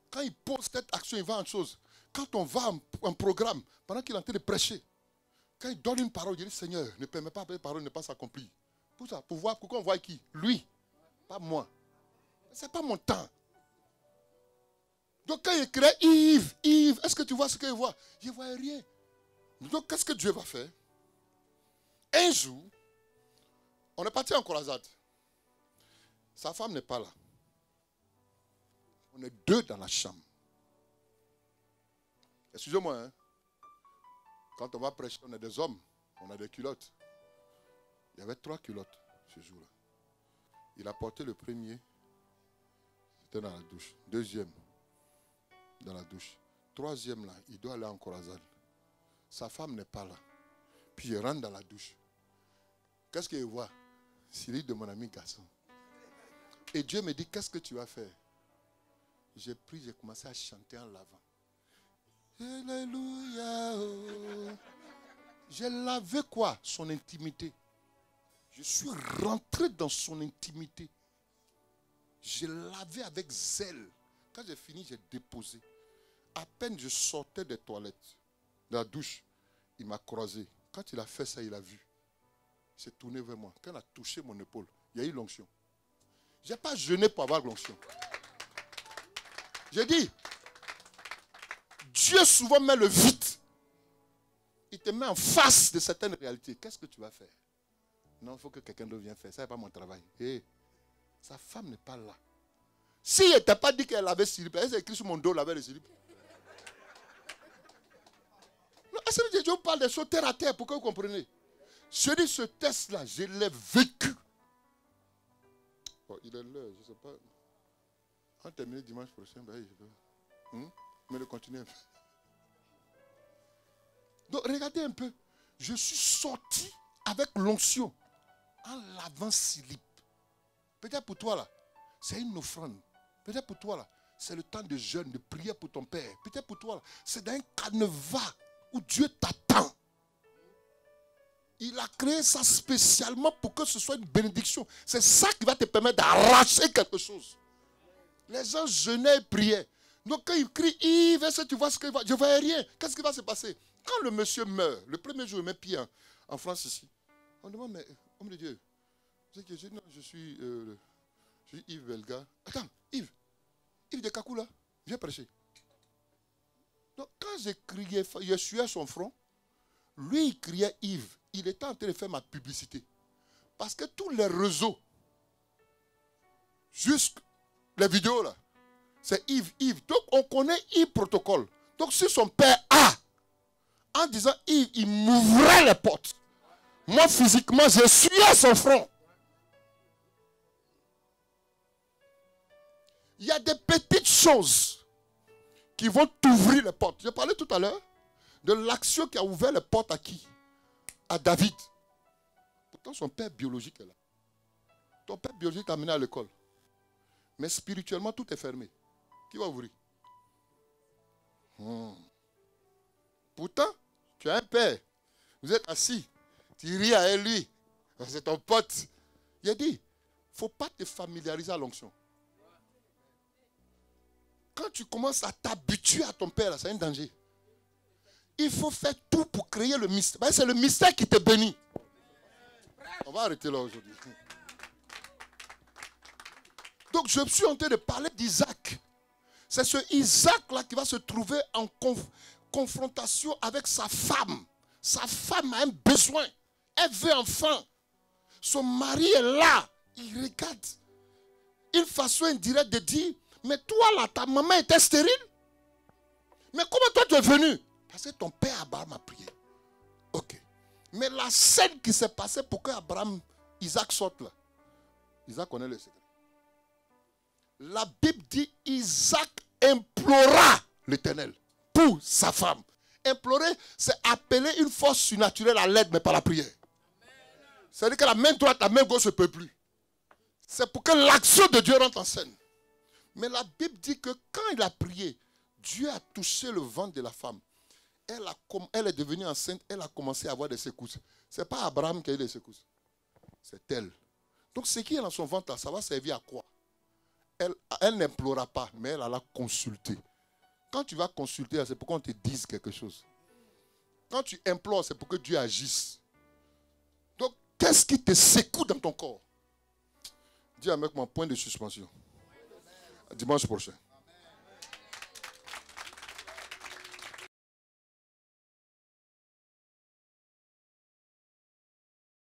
Quand il pose cette action, il va en chose. Quand on va en programme, pendant qu'il est en train de prêcher, quand il donne une parole, il dit, Seigneur, ne permets pas que la parole ne pas s'accomplir. Pour ça, pour voir, pourquoi on voit qui? Lui, pas moi. Ce n'est pas mon temps. Donc quand il crée Yves, est-ce que tu vois ce qu'il voit? Il ne voit rien. Donc qu'est-ce que Dieu va faire? Un jour, on est parti en croisade. Sa femme n'est pas là. On est 2 dans la chambre. Excusez-moi, hein. Quand on va prêcher, on est des hommes, on a des culottes. Il y avait 3 culottes ce jour-là. Il a porté le premier, c'était dans la douche. Deuxième, dans la douche. Troisième, là, il doit aller en croisade. Sa femme n'est pas là. Puis il rentre dans la douche. Qu'est-ce qu'il voit? Cyril de mon ami garçon. Et Dieu me dit, qu'est-ce que tu vas faire? J'ai pris, j'ai commencé à chanter en lavant. Alléluia. J'ai lavé quoi? Son intimité. Je suis rentré dans son intimité. J'ai lavé avec zèle. Quand j'ai fini, j'ai déposé. À peine je sortais des toilettes, de la douche, il m'a croisé. Quand il a fait ça, il a vu. Il s'est tourné vers moi. Quand il a touché mon épaule, il y a eu l'onction. Je n'ai pas jeûné pour avoir l'onction. J'ai dit, Dieu souvent met le vide. Il te met en face de certaines réalités, qu'est-ce que tu vas faire? Non, il faut que quelqu'un d'autre vienne faire. Ça n'est pas mon travail. Hey, sa femme n'est pas là. Si elle ne t'a pas dit qu'elle avait slip, elle s'est écrit sur mon dos, elle avait le slip. Non, je parle des choses terre à terre pour que vous compreniez. Je dis, ce test-là, je l'ai vécu. Oh, il est l'heure, je ne sais pas. On termine dimanche prochain, ben, je peux. Mais le continuer un peu. Donc, regardez un peu. Je suis sorti avec l'onction en lavant slip. Peut-être pour toi, là, c'est une offrande. Peut-être pour toi, là, c'est le temps de jeûne, de prière pour ton père. Peut-être pour toi, là, c'est dans un canevas où Dieu t'attend. Il a créé ça spécialement pour que ce soit une bénédiction. C'est ça qui va te permettre d'arracher quelque chose. Les gens jeûnaient et priaient. Donc quand ils crient, Yves, est-ce que tu vois ce qu'il va? Je ne voyais rien. Qu'est-ce qui va se passer? Quand le monsieur meurt, le premier jour, il met pied en France ici. On demande, mais homme de Dieu, non, je suis Yves Belga. Attends, Yves de Kakoula, viens prêcher. Donc quand j'ai crié, je suis à son front, lui il criait Yves. Il était en train de faire ma publicité. Parce que tous les réseaux, jusqu'à les vidéos là, c'est Yves. Donc on connaît Yves protocole. Donc si son père a, en disant Yves, il m'ouvrait les portes. Moi physiquement, je suis à son front. Il y a des petites choses qui vont t'ouvrir les portes. J'ai parlé tout à l'heure de l'action qui a ouvert les portes à qui? À David. Pourtant, son père biologique est là. Ton père biologique t'a amené à l'école. Mais spirituellement, tout est fermé. Qui va ouvrir? Pourtant, tu as un père. Vous êtes assis. Tu ris à lui. C'est ton pote. Il a dit, il ne faut pas te familiariser à l'onction. Quand tu commences à t'habituer à ton père, c'est un danger. Il faut faire tout pour créer le mystère. C'est le mystère qui te bénit. On va arrêter là aujourd'hui. Donc je suis en train de parler d'Isaac. C'est ce Isaac-là qui va se trouver en confrontation avec sa femme. Sa femme a un besoin. Elle veut enfant. Son mari est là. Il regarde. Une façon indirecte de dire, mais toi là, ta maman était stérile. Mais comment toi tu es venu? Parce que ton père Abraham a prié. Ok. Mais la scène qui s'est passée pour que Isaac sorte là. Isaac connaît le secret. La Bible dit Isaac implora l'Éternel pour sa femme. Implorer, c'est appeler une force surnaturelle à l'aide, mais pas la prière. C'est-à-dire que la main droite, la main gauche ne peut plus. C'est pour que l'action de Dieu rentre en scène. Mais la Bible dit que quand il a prié, Dieu a touché le ventre de la femme. Elle est devenue enceinte, elle a commencé à avoir des secousses. Ce n'est pas Abraham qui a eu des secousses. C'est elle. Donc ce qui est dans son ventre, ça va servir à quoi? Elle n'implora pas, mais elle a consulté. Quand tu vas consulter, c'est pour qu'on te dise quelque chose. Quand tu implores, c'est pour que Dieu agisse. Donc, qu'est-ce qui te secoue dans ton corps? Dis avec moi, point de suspension. Dimanche prochain.